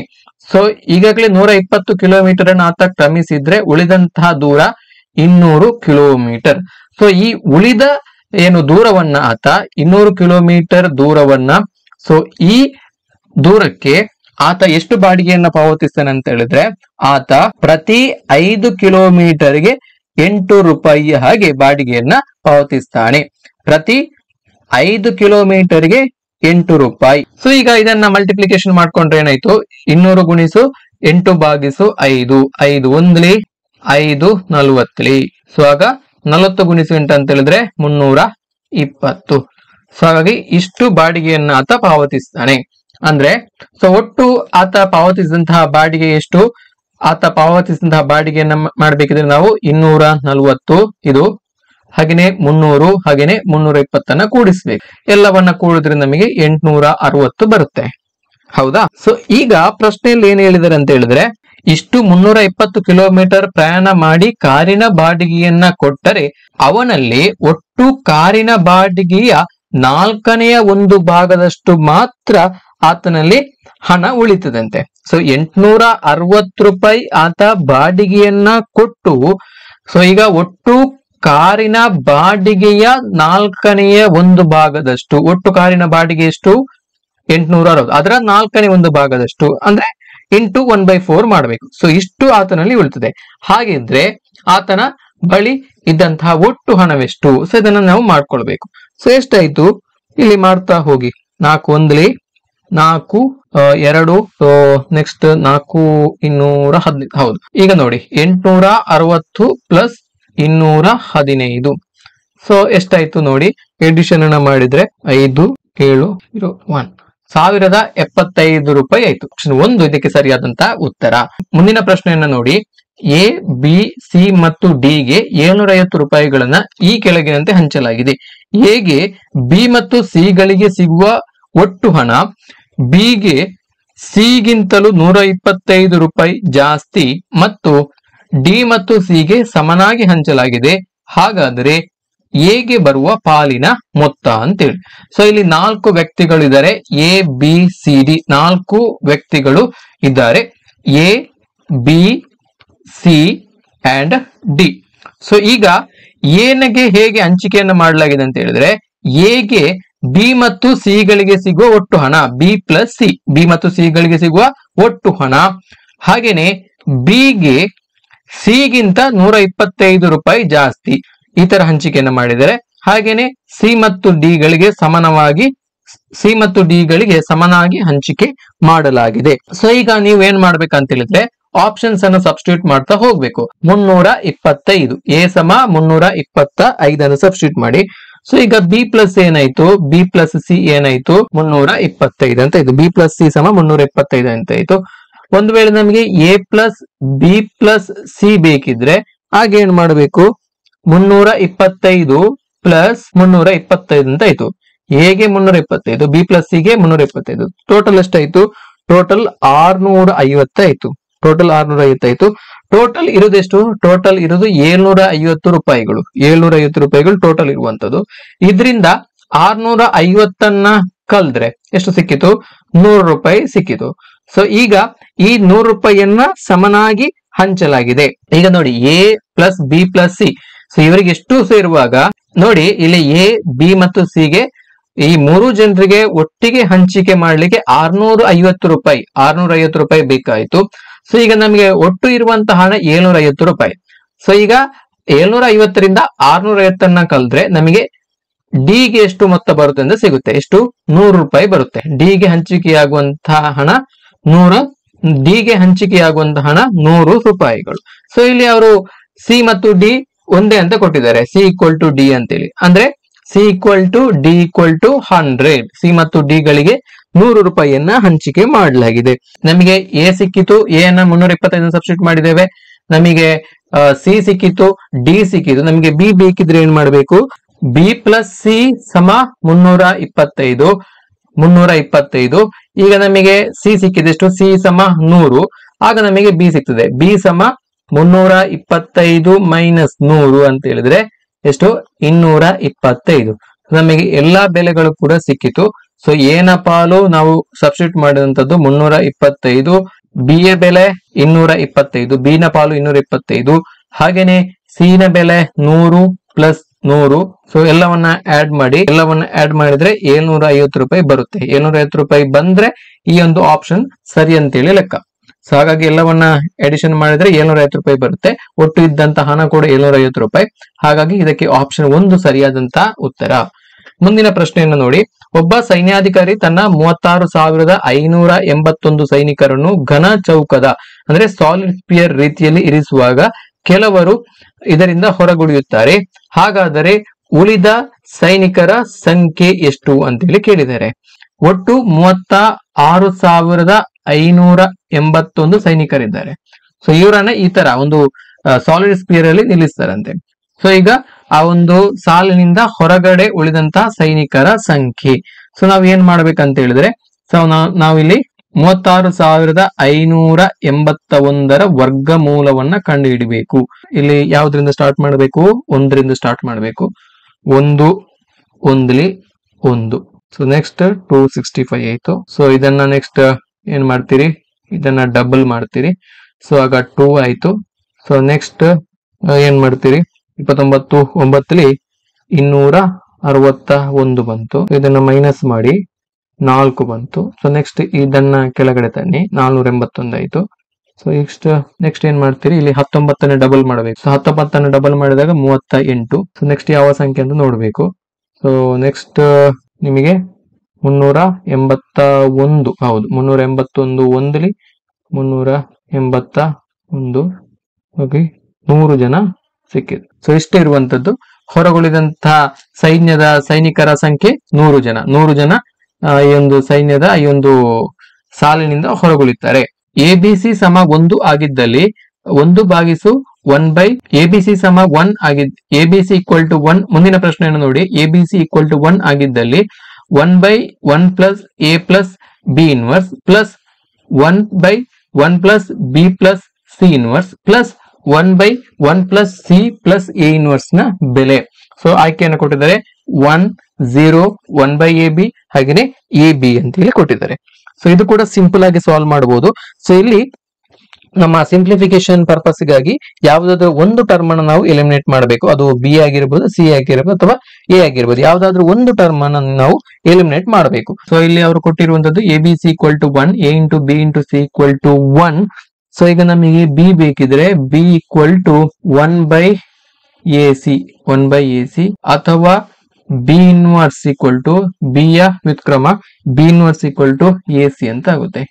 ಸೊ ಈಗಾಗಲೇ 120 ಕಿಲೋಮೀಟರ್ ಅನ್ನ ಆತ ಕ್ರಮಿಸಿದ್ರೆ ಉಳಿದಂತಹ ದೂರ 200 ಕಿಲೋಮೀಟರ್. ಸೊ ಈ ಉಳಿದ ಏನು ದೂರವನ್ನ ಆತ 200 ಕಿಲೋಮೀಟರ್ ದೂರವನ್ನ, ಸೊ ಈ ದೂರಕ್ಕೆ ಆತ ಎಷ್ಟು ಬಾಡಿಗೆಯನ್ನ ಪಾವತಿಸ್ತಾನೆ ಅಂತ ಹೇಳಿದ್ರೆ ಆತ ಪ್ರತಿ 5 ಕಿಲೋಮೀಟರ್ಗೆ ₹8 ಹಾಗೆ ಬಾಡಿಗೆಯನ್ನ ಪಾವತಿಸ್ತಾನೆ. ಪ್ರತಿ 5 ಕಿಲೋಮೀಟರ್ಗೆ ₹8. ಸೊ ಈಗ ಇದನ್ನ ಮಲ್ಟಿಪ್ಲಿಕೇಶನ್ ಮಾಡ್ಕೊಂಡ್ರೆ ಏನಾಯ್ತು? 200 × 8 ಭಾಗಿಸು 5 5 1 5 40. ಸೊ ಆಗ 40 × 8 ಅಂತ ಹೇಳಿದ್ರೆ 320. ಸೊ ಹಾಗಾಗಿ ಇಷ್ಟು ಬಾಡಿಗೆಯನ್ನ ಆತ ಪಾವತಿಸ್ತಾನೆ. ಅಂದ್ರೆ ಸೊ ಒಟ್ಟು ಆತ ಪಾವತಿಸಿದಂತಹ ಬಾಡಿಗೆ ಎಷ್ಟು? ಆತ ಪಾವತಿಸಿದಂತಹ ಬಾಡಿಗೆಯನ್ನ ಮಾಡ್ಬೇಕಿದ್ರೆ ನಾವು 240 ಇದು ಹಾಗೇನೆ 300 ಹಾಗೇನೆ 320 ಕೂಡಿಸ್ಬೇಕು. ಎಲ್ಲವನ್ನ ಕೂಡಿದ್ರೆ ನಮಗೆ 860 ಬರುತ್ತೆ. ಹೌದಾ? ಸೊ ಈಗ ಪ್ರಶ್ನೆಯಲ್ಲಿ ಏನ್ ಹೇಳಿದಾರೆ ಅಂತ ಹೇಳಿದ್ರೆ ಇಷ್ಟು 320 ಕಿಲೋಮೀಟರ್ ಪ್ರಯಾಣ ಮಾಡಿ ಕಾರಿನ ಬಾಡಿಗೆಯನ್ನ ಕೊಟ್ಟರೆ ಅವನಲ್ಲಿ ಒಟ್ಟು ಕಾರಿನ ಬಾಡಿಗೆಯ 4ನೇ 1 ಭಾಗದಷ್ಟು ಮಾತ್ರ ಆತನಲ್ಲಿ ಹಣ ಉಳಿತದಂತೆ. ಸೊ ₹860 ಆತ ಬಾಡಿಗೆಯನ್ನ ಕೊಟ್ಟು, ಸೊ ಈಗ ಒಟ್ಟು ಕಾರಿನ ಬಾಡಿಗೆಯ 4ನೇ 1 ಭಾಗದಷ್ಟು, ಒಟ್ಟು ಕಾರಿನ ಬಾಡಿಗೆ ಎಷ್ಟು? 860, ಅದರ 4ನೇ 1 ಭಾಗದಷ್ಟು ಅಂದ್ರೆ ಇಂಟು 1/4 ಮಾಡಬೇಕು. ಸೊ ಇಷ್ಟು ಆತನಲ್ಲಿ ಉಳಿತದೆ. ಹಾಗಿದ್ರೆ ಆತನ ಬಳಿ ಇದ್ದಂತಹ ಒಟ್ಟು ಹಣವೆಷ್ಟು? ಸೊ ಇದನ್ನ ನಾವು ಮಾಡ್ಕೊಳ್ಬೇಕು. ಸೊ ಎಷ್ಟಾಯ್ತು ಇಲ್ಲಿ ಮಾಡ್ತಾ ಹೋಗಿ. 4 1 4 2, ಸೊ ನೆಕ್ಸ್ಟ್ 4 215. ಹೌದು, ಈಗ ನೋಡಿ 860 ಪ್ಲಸ್ 215. ಸೊ ಎಷ್ಟಾಯ್ತು ನೋಡಿ, ಎಡಿಷನ್ ಅನ್ನ ಮಾಡಿದ್ರೆ 5 7 0 1 ₹1075 ಆಯ್ತು. ಆಪ್ಷನ್ 1 ಇದಕ್ಕೆ ಸರಿಯಾದಂತ ಉತ್ತರ. ಮುಂದಿನ ಪ್ರಶ್ನೆಯನ್ನ ನೋಡಿ. ಎ, ಬಿ, ಸಿ ಮತ್ತು ಡಿ ಗೆ ₹750 ಈ ಕೆಳಗಿನಂತೆ ಹಂಚಲಾಗಿದೆ. ಎಗೆ ಬಿ ಮತ್ತು ಸಿ ಗಳಿಗೆ ಸಿಗುವ ಒಟ್ಟು ಹಣ ಬಿ ಗೆ ಸಿ ಗಿಂತಲೂ ₹125 ಜಾಸ್ತಿ ಮತ್ತು ಡಿ ಮತ್ತು ಸಿ ಗೆ ಸಮನಾಗಿ ಹಂಚಲಾಗಿದೆ. ಹಾಗಾದರೆ ಎಗೆ ಬರುವ ಪಾಲಿನ ಮೊತ್ತ ಅಂತೇಳಿ. ಸೊ ಇಲ್ಲಿ 4 ವ್ಯಕ್ತಿಗಳಿದ್ದಾರೆ, ಎ ಬಿ ಸಿ ಡಿ 4 ವ್ಯಕ್ತಿಗಳು ಇದ್ದಾರೆ, A B C and D. So ಈಗ ಎನಗೆ ಹೇಗೆ ಹಂಚಿಕೆಯನ್ನು ಮಾಡಲಾಗಿದೆ ಅಂತ ಹೇಳಿದ್ರೆ, ಎಗೆ ಬಿ ಮತ್ತು ಸಿ ಗಳಿಗೆ ಸಿಗುವ ಒಟ್ಟು ಹಣ ಬಿ ಪ್ಲಸ್ ಸಿ, ಬಿ ಮತ್ತು ಸಿ ಗಳಿಗೆ ಸಿಗುವ ಒಟ್ಟು ಹಣ, ಹಾಗೇನೆ ಬಿಗೆ ಸಿಗಿಂತ 125 ರೂಪಾಯಿ ಜಾಸ್ತಿ, ಈ ತರ ಹಂಚಿಕೆಯನ್ನು ಮಾಡಿದರೆ. ಹಾಗೇನೆ ಸಿ ಮತ್ತು ಡಿ ಗಳಿಗೆ ಸಮನಾಗಿ ಹಂಚಿಕೆ ಮಾಡಲಾಗಿದೆ. ಸೊ ಈಗ ನೀವು ಏನ್ ಮಾಡ್ಬೇಕಂತ ಹೇಳಿದ್ರೆ ಆಪ್ಷನ್ಸ್ ಅನ್ನು ಸಬ್ಸ್ಟಿಟ್ಯೂಟ್ ಮಾಡ್ತಾ ಹೋಗ್ಬೇಕು. 325 ಎ ಸಮ 325 ಅನ್ನು ಸಬ್ಸ್ಟಿಟ್ಯೂಟ್ ಮಾಡಿ. ಸೊ ಈಗ ಬಿ ಪ್ಲಸ್ ಏನಾಯ್ತು, ಬಿ ಪ್ಲಸ್ ಸಿ ಏನಾಯ್ತು, 325 ಅಂತ ಆಯ್ತು. ಬಿ ಪ್ಲಸ್ ಸಿ ಸಮ 325 ಅಂತ ಆಯ್ತು. ಒಂದು ವೇಳೆ ನಮಗೆ A plus B plus C ಬೇಕಿದ್ರೆ ಆಗ ಏನ್ ಮಾಡಬೇಕು, 325 ಪ್ಲಸ್ 325 ಅಂತ ಆಯ್ತು. ಎಗೆ 325, ಬಿ ಪ್ಲಸ್ ಸಿಗೆ 325, ಟೋಟಲ್ ಎಷ್ಟಾಯ್ತು, ಟೋಟಲ್ 650 ಆಯ್ತು. ಟೋಟಲ್ 650 ಆಯ್ತು. ಟೋಟಲ್ ಇರೋದೆಷ್ಟು, ಟೋಟಲ್ ಇರೋದು 750 ರೂಪಾಯಿಗಳು, 750 ರೂಪಾಯಿಗಳು ಟೋಟಲ್ ಇರುವಂತದ್ದು. ಇದರಿಂದ 650 ಕಲ್ದ್ರೆ ಎಷ್ಟು ಸಿಕ್ಕಿತು, 100 ರೂಪಾಯಿ ಸಿಕ್ಕಿತು. ಸೊ ಈಗ ಈ 100 ರೂಪಾಯಿಯನ್ನ ಸಮನಾಗಿ ಹಂಚಲಾಗಿದೆ. ಈಗ ನೋಡಿ A plus B plus C, so ಇವರಿಗೆ ಎಷ್ಟು ಸೇರುವಾಗ ನೋಡಿ ಇಲ್ಲಿ ಎ ಬಿ ಮತ್ತು ಸಿ ಗೆ ಈ 3 ಜನರಿಗೆ ಒಟ್ಟಿಗೆ ಹಂಚಿಕೆ ಮಾಡ್ಲಿಕ್ಕೆ 650 ರೂಪಾಯಿ ಬೇಕಾಯ್ತು. ಸೊ ಈಗ ನಮಗೆ ಒಟ್ಟು ಇರುವಂತಹ ಹಣ 750 ರೂಪಾಯಿ. ಸೊ ಈಗ 750ರಿಂದ 650 ಕಲ್ದ್ರೆ ನಮಗೆ ಡಿ ಗೆ ಎಷ್ಟು ಮೊತ್ತ ಬರುತ್ತೆ ಅಂತ ಸಿಗುತ್ತೆ, ಎಷ್ಟು, 100 ರೂಪಾಯಿ ಬರುತ್ತೆ. ಡಿ ಗೆ ಹಂಚಿಕೆಯಾಗುವಂತಹ ಹಣ 100 ರೂಪಾಯಿಗಳು. ಸೊ ಇಲ್ಲಿ ಅವರು ಸಿ ಮತ್ತು ಡಿ ಒಂದೇ ಅಂತ ಕೊಟ್ಟಿದ್ದಾರೆ, ಸಿ ಈಕ್ವಲ್ ಟು ಡಿ ಅಂತೇಳಿ. ಅಂದ್ರೆ C equal to D equal to 100. C ಮತ್ತು ಡಿ ಗಳಿಗೆ 100 ರೂಪಾಯಿಯನ್ನ ಹಂಚಿಕೆ ಮಾಡಲಾಗಿದೆ. ನಮಗೆ ಎ ಸಿಕ್ಕಿತು, ಎ ಅನ್ನ 325 ಸಬ್ಸ್ಟಿಟ್ಯೂಟ್ ಮಾಡಿದ್ದೇವೆ. ನಮಗೆ ಸಿ ಸಿಕ್ಕಿತು, ಡಿ ಸಿಕ್ಕಿತು. ನಮಗೆ ಬಿ ಬೇಕಿದ್ರೆ ಏನ್ ಮಾಡಬೇಕು, ಬಿ ಪ್ಲಸ್ ಸಿ ಸಮ 325. ಈಗ ನಮಗೆ ಸಿ ಸಿಕ್ಕಿದೆಷ್ಟು, ಸಿ ಸಮ 100, ಆಗ ನಮಗೆ ಬಿ ಸಿಗ್ತದೆ. ಬಿ ಸಮ 325 ಮೈನಸ್ 100 ಅಂತ ಹೇಳಿದ್ರೆ ಎಷ್ಟು, 225. ನಮಗೆ ಎಲ್ಲಾ ಬೆಲೆಗಳು ಕೂಡ ಸಿಕ್ಕಿತು. ಸೊ ಎನ ಪಾಲು ನಾವು ಸಬ್ಸ್ಟಿಟ್ಯೂಟ್ ಮಾಡಿದಂತದ್ದು 325, ಬಿ ಯ ಬೆಲೆ 225, ಬಿ ನ ಪಾಲು 225, ಹಾಗೇನೆ ಸಿ ನ ಬೆಲೆ 100 ಪ್ಲಸ್ 100. ಸೊ ಎಲ್ಲವನ್ನ ಆಡ್ ಮಾಡಿದ್ರೆ 750 ರೂಪಾಯಿ ಬರುತ್ತೆ. 750 ರೂಪಾಯಿ ಬಂದ್ರೆ ಈ ಒಂದು ಆಪ್ಷನ್ ಸರಿ ಅಂತೇಳಿ ಲೆಕ್ಕ. ಸೊ ಹಾಗಾಗಿ ಎಲ್ಲವನ್ನ ಎಡಿಷನ್ ಮಾಡಿದ್ರೆ 750 ರೂಪಾಯಿ ಬರುತ್ತೆ. ಒಟ್ಟು ಇದ್ದಂತ ಹಣ ಕೂಡ 750 ರೂಪಾಯಿ. ಹಾಗಾಗಿ ಇದಕ್ಕೆ ಆಪ್ಷನ್ 1 ಸರಿಯಾದಂತ ಉತ್ತರ. ಮುಂದಿನ ಪ್ರಶ್ನೆಯನ್ನು ನೋಡಿ. ಒಬ್ಬ ಸೈನ್ಯಾಧಿಕಾರಿ ತನ್ನ 36,581 ಸೈನಿಕರನ್ನು ಘನ ಚೌಕದ ಅಂದ್ರೆ ಸಾಲಿಡ್ ಸ್ಪಿಯರ್ ರೀತಿಯಲ್ಲಿ ಇರಿಸುವಾಗ ಕೆಲವರು ಇದರಿಂದ ಹೊರಗುಳಿಯುತ್ತಾರೆ. ಹಾಗಾದರೆ ಉಳಿದ ಸೈನಿಕರ ಸಂಖ್ಯೆ ಎಷ್ಟು ಅಂತೇಳಿ ಕೇಳಿದ್ದಾರೆ. ಒಟ್ಟು 36,581 ಸೈನಿಕರಿದ್ದಾರೆ. ಸೊ ಇವರನ್ನ ಈ ತರ ಒಂದು ಸಾಲಿಡ್ ಸ್ಪಿಯರ್ ಅಲ್ಲಿ ನಿಲ್ಲಿಸ್ತಾರಂತೆ. ಸೊ ಈಗ ಆ ಒಂದು ಸಾಲಿನಿಂದ ಹೊರಗಡೆ ಉಳಿದಂತಹ ಸೈನಿಕರ ಸಂಖ್ಯೆ. ಸೊ ನಾವ್ ಏನ್ ಮಾಡ್ಬೇಕಂತ ಹೇಳಿದ್ರೆ, ಸೊ ನಾವಿಲ್ಲಿ 36,581 ವರ್ಗಮೂಲವನ್ನ ಕಂಡು ಹಿಡಿಬೇಕು. ಇಲ್ಲಿ ಯಾವ್ದ್ರಿಂದ ಸ್ಟಾರ್ಟ್ ಮಾಡಬೇಕು, 1ರಿಂದ ಸ್ಟಾರ್ಟ್ ಮಾಡಬೇಕು. 1 1. ಸೊ ನೆಕ್ಸ್ಟ್ 265 ಆಯ್ತು. ಸೊ ಇದನ್ನ ನೆಕ್ಸ್ಟ್ ಏನ್ ಮಾಡ್ತೀರಿ, ಇದನ್ನ ಡಬಲ್ ಮಾಡ್ತೀರಿ. ಸೊ ಆಗ 2 ಆಯ್ತು. ಸೊ ನೆಕ್ಸ್ಟ್ ಏನ್ ಮಾಡ್ತೀರಿ, 29 9 261 ಬಂತು. ಇದನ್ನ ಮೈನಸ್ ಮಾಡಿ 4 ಬಂತು. ಸೊ ನೆಕ್ಸ್ಟ್ ಇದನ್ನ ಕೆಳಗಡೆ ತನ್ನಿ, 481 ಆಯ್ತು. ಸೊ ನೆಕ್ಸ್ಟ್ ಏನ್ ಮಾಡ್ತೀರಿ, ಇಲ್ಲಿ 19 ಡಬಲ್ ಮಾಡಬೇಕು. ಸೊ 19 ಡಬಲ್ ಮಾಡಿದಾಗ 38. ಸೊ ನೆಕ್ಸ್ಟ್ ಯಾವ ಸಂಖ್ಯೆ ಅಂತ ನೋಡ್ಬೇಕು. ಸೊ ನೆಕ್ಸ್ಟ್ ನಿಮಗೆ 381, ಹೌದು 381 1 381 ಹೋಗಿ 100 ಜನ ಸಿಕ್ಕಿದೆ. ಸೊ ಇಷ್ಟೇ ಇರುವಂತದ್ದು. ಹೊರಗುಳಿದಂತಹ ಸೈನಿಕರ ಸಂಖ್ಯೆ 100 ಜನ. 100 ಜನ ಈ ಒಂದು ಸೈನ್ಯದ ಈ ಒಂದು ಸಾಲಿನಿಂದ ಹೊರಗುಳಿತಾರೆ. ಎಬಿಸಿ ಸಮ 1 ಆಗಿದ್ದಲ್ಲಿ 1/1 ಎಬಿಸಿ ಸಮ 1 ಆಗಿದ್ ಎಬಿಸಿ ಈಕ್ವಲ್ ಟು 1. ಮುಂದಿನ ಪ್ರಶ್ನೆಯನ್ನು ನೋಡಿ. ಎಬಿಸಿ ಈಕ್ವಲ್ ಟು 1 ಆಗಿದ್ದಲ್ಲಿ 1/1 plus A plus B inverse plus 1/1 plus B plus C inverse plus 1/1 + c + a inverse ನ ಬೆಲೆ. ಸೊ ಆಯ್ಕೆಯನ್ನು ಕೊಟ್ಟಿದ್ದಾರೆ 1 0 1/ab ಹಾಗೇನೆ ab ಅಂತ ಹೇಳಿ ಕೊಟ್ಟಿದ್ದಾರೆ. ಸೊ ಇದು ಕೂಡ ಸಿಂಪಲ್ ಆಗಿ ಸಾಲ್ವ್ ಮಾಡಬಹುದು. ಸೊ ಇಲ್ಲಿ ನಮ್ಮ ಸಿಂಪ್ಲಿಫಿಕೇಶನ್ ಪರ್ಪಸ್ ಗಾಗಿ ಯಾವುದಾದ್ರೂ ಒಂದು ಟರ್ಮ್ ಅನ್ನು ನಾವು ಎಲಿಮಿನೇಟ್ ಮಾಡಬೇಕು. ಅದು ಬಿ ಆಗಿರಬಹುದು, ಸಿ ಆಗಿರಬಹುದು ಅಥವಾ ಎ ಆಗಿರಬಹುದು. ಯಾವುದಾದ್ರೂ ಒಂದು ಟರ್ಮ್ ಅನ್ನು ನಾವು ಎಲಿಮಿನೇಟ್ ಮಾಡಬೇಕು. ಸೊ ಇಲ್ಲಿ ಅವರು ಕೊಟ್ಟಿರುವಂತದ್ದು A B C = 1, a × b × c = 1. So ಈಗ ನಮಗೆ ಬಿ ಬೇಕಿದ್ರೆ ಬಿ = 1/ac ಅಥವಾ ಬಿ ಇನ್ವರ್ಸ್ = ಬಿ ಯ ವ್ಯುತ್ಕ್ರಮ ಬಿ ಇನ್ವರ್ಸ್ = ac ಅಂತ ಆಗುತ್ತೆ.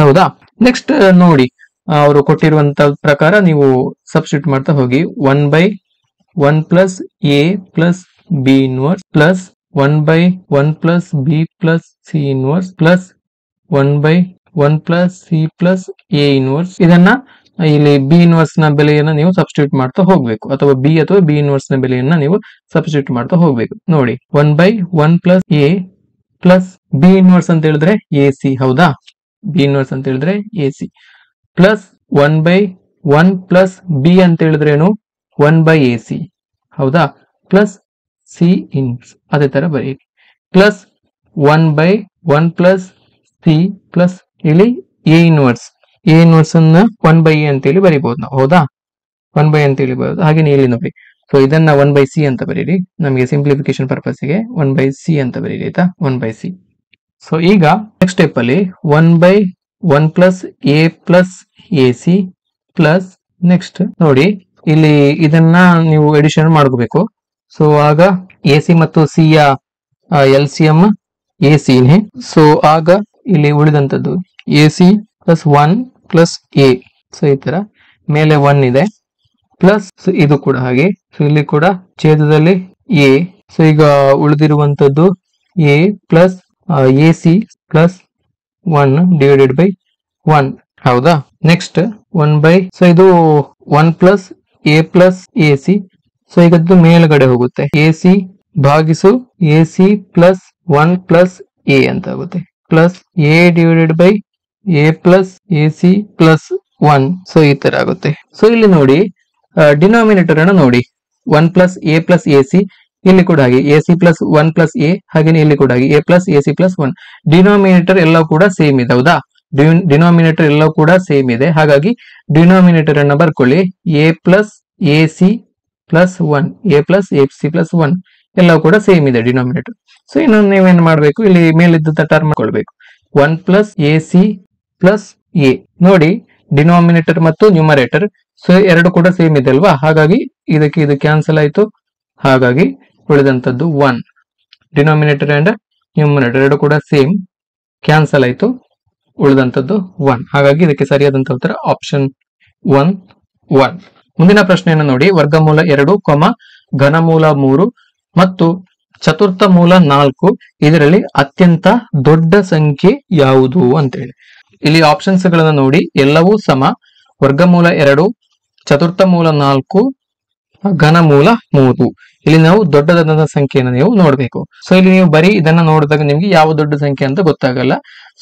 ಹೌದಾ? ನೆಕ್ಸ್ಟ್ ನೋಡಿ, ಅವರು ಕೊಟ್ಟಿರುವಂತ ಪ್ರಕಾರ ನೀವು ಸಬ್ಸ್ಟಿಟ್ಯೂಟ್ ಮಾಡ್ತಾ ಹೋಗಿ. 1/1 + a + b inverse plus 1/1 + b + c inverse plus 1/1 + c + a inverse. ಇದನ್ನ ಇಲ್ಲಿ ಬಿ ಇನ್ವರ್ಸ್ ನ ಬೆಲೆಯನ್ನ ನೀವು ಸಬ್ಸ್ಟಿಟ್ಯೂಟ್ ಮಾಡ್ತಾ ಹೋಗ್ಬೇಕು, ಅಥವಾ ಬಿ ಇನ್ವರ್ಸ್ ನ ಬೆಲೆಯನ್ನ ನೀವು ಸಬ್ಸ್ಟಿಟ್ಯೂಟ್ ಮಾಡ್ತಾ ಹೋಗ್ಬೇಕು. ನೋಡಿ 1/1 + a + ಬಿ ಇನ್ವರ್ಸ್ ಅಂತ ಹೇಳಿದ್ರೆ ac. ಹೌದಾ? ಬಿ ಇನ್ವರ್ಸ್ ಅಂತ ಹೇಳಿದ್ರೆ ac ಪ್ಲಸ್ 1/1 + b ಅಂತ ಹೇಳಿದ್ರೇನು 1/ac. ಹೌದಾ? ಪ್ಲಸ್ c ಇನ್ವರ್ಸ್ ಅದೇ ತರ ಬರೀರಿ ಪ್ಲಸ್ 1/1 + c ಪ್ಲಸ್ ಇಲ್ಲಿ a ಇನ್ವರ್ಸ್ ಅನ್ನ 1/a ಅಂತ ಹೇಳಿ ಬರೀಬಹುದು ನಾವು. ಹೌದಾ? 1/a ಅಂತ ಹೇಳಿ ಬರೋದು. ಹಾಗೆ ಇಲ್ಲಿ ನೋಡಿ, ಸೊ ಇದನ್ನ 1/c ಅಂತ ಬರೀರಿ. ನಮಗೆ ಸಿಂಪ್ಲಿಫಿಕೇಶನ್ ಪರ್ಪಸ್ ಗೆ 1/c ಅಂತ ಬರೀರಿ. ಆಯ್ತಾ? 1/c. ಸೊ ಈಗ ನೆಕ್ಸ್ಟ್ ಸ್ಟೆಪ್ ಅಲ್ಲಿ 1/1 + a + ac ಪ್ಲಸ್ ನೆಕ್ಸ್ಟ್ ನೋಡಿ ಇಲ್ಲಿ ಇದನ್ನ ನೀವು ಎಡಿಷನ್ ಮಾಡ್ಕೋಬೇಕು. ಸೊ ಆಗ ac ಮತ್ತು c ಯ LCM ac ನೇ. ಸೊ ಆಗ ಇಲ್ಲಿ ಉಳಿದಂತದ್ದು ac + 1 + a. ಸೊ ಈ ತರ ಮೇಲೆ 1 ಇದೆ ಪ್ಲಸ್ ಇದು ಕೂಡ ಹಾಗೆ. ಸೊ ಇಲ್ಲಿ ಕೂಡ ಛೇದದಲ್ಲಿ a. ಸೊ ಈಗ ಉಳಿದಿರುವಂತದ್ದು a ಪ್ಲಸ್ ac ಪ್ಲಸ್ 1 / 1. ಹೌದಾ? ನೆಕ್ಸ್ಟ್ 1 ಸೊ ಇದು 1 + a + ac. ಸೊ ಈಗ ಅದು ಮೇಲ್ಗಡೆ ಹೋಗುತ್ತೆ. ac ಭಾಗಿಸು ac ಪ್ಲಸ್ 1 + a ಅಂತ ಆಗುತ್ತೆ plus a / a plus ac plus 1. So ಈ ತರ ಆಗುತ್ತೆ. ಸೊ ಇಲ್ಲಿ ನೋಡಿ ಡಿನಾಮಿನೇಟರ್ ಅನ್ನು ನೋಡಿ 1 + a + ac. ಇಲ್ಲಿ ಕೂಡ ಹಾಗೆ ac ಪ್ಲಸ್ 1 + a. ಹಾಗೆ ಇಲ್ಲಿ ಕೂಡ ಹಾಗೆ a + ac ಪ್ಲಸ್ 1. ಡಿನಾಮಿನೇಟರ್ ಎಲ್ಲ ಕೂಡ ಸೇಮ್ ಇದೆ. ಹೌದಾ? ಡಿನಾಮಿನೇಟರ್ ಎಲ್ಲ ಕೂಡ ಸೇಮ್ ಇದೆ. ಹಾಗಾಗಿ ಡಿನಾಮಿನೇಟರ್ ಅನ್ನ ಬರ್ಕೊಳ್ಳಿ a + ac plus 1 a + ac plus 1 ಎಲ್ಲ ಕೂಡ ಸೇಮ್ ಇದೆ ಡಿನಾಮಿನೇಟರ್. ಸೊ ಇನ್ನು ನೀವೇನ್ ಮಾಡ್ಬೇಕು, ಇಲ್ಲಿ ಮೇಲಿದ್ದ ಟರ್ಮ್ ಕೊಡ್ಬೇಕು 1 + ac ಪ್ಲಸ್ a. ನೋಡಿ ಡಿನಾಮಿನೇಟರ್ ಮತ್ತು ನ್ಯೂಮರೇಟರ್ ಸೊ ಎರಡು ಕೂಡ ಸೇಮ್ ಇದೆ ಅಲ್ವಾ? ಹಾಗಾಗಿ ಇದಕ್ಕೆ ಇದು ಕ್ಯಾನ್ಸಲ್ ಆಯ್ತು. ಹಾಗಾಗಿ ಉಳಿದಂತದ್ದು 1. ಡಿನಾಮಿನೇಟರ್ ಅಂಡ್ ನ್ಯೂಮರೇಟರ್ ಎರಡು ಕೂಡ ಸೇಮ್, ಕ್ಯಾನ್ಸಲ್ ಆಯ್ತು. ಉಳಿದಂತದ್ದು 1. ಹಾಗಾಗಿ ಇದಕ್ಕೆ ಸರಿಯಾದಂತ ಉತ್ತರ ಆಪ್ಷನ್ 1. ಮುಂದಿನ ಪ್ರಶ್ನೆಯನ್ನು ನೋಡಿ. ವರ್ಗಮೂಲ 2, ಘನಮೂಲ 3 ಮತ್ತು ಚತುರ್ಥ ಮೂಲ 4 ಇದರಲ್ಲಿ ಅತ್ಯಂತ ದೊಡ್ಡ ಸಂಖ್ಯೆ ಯಾವುದು ಅಂತ ಹೇಳಿ. ಇಲ್ಲಿ ಆಪ್ಷನ್ಸ್ ಗಳನ್ನ ನೋಡಿ. ಎಲ್ಲವೂ ಸಮ, ವರ್ಗಮೂಲ 2, ಚತುರ್ಥ ಮೂಲ 4, ಘನಮೂಲ 3. ಇಲ್ಲಿ ನಾವು ದೊಡ್ಡದಾದ ಸಂಖ್ಯೆಯನ್ನು ನೀವು ನೋಡ್ಬೇಕು. ಸೊ ಇಲ್ಲಿ ನೀವು ಬರೀ ಇದನ್ನ ನೋಡಿದಾಗ ನಿಮ್ಗೆ ಯಾವ ದೊಡ್ಡ ಸಂಖ್ಯೆ ಅಂತ ಗೊತ್ತಾಗಲ್ಲ.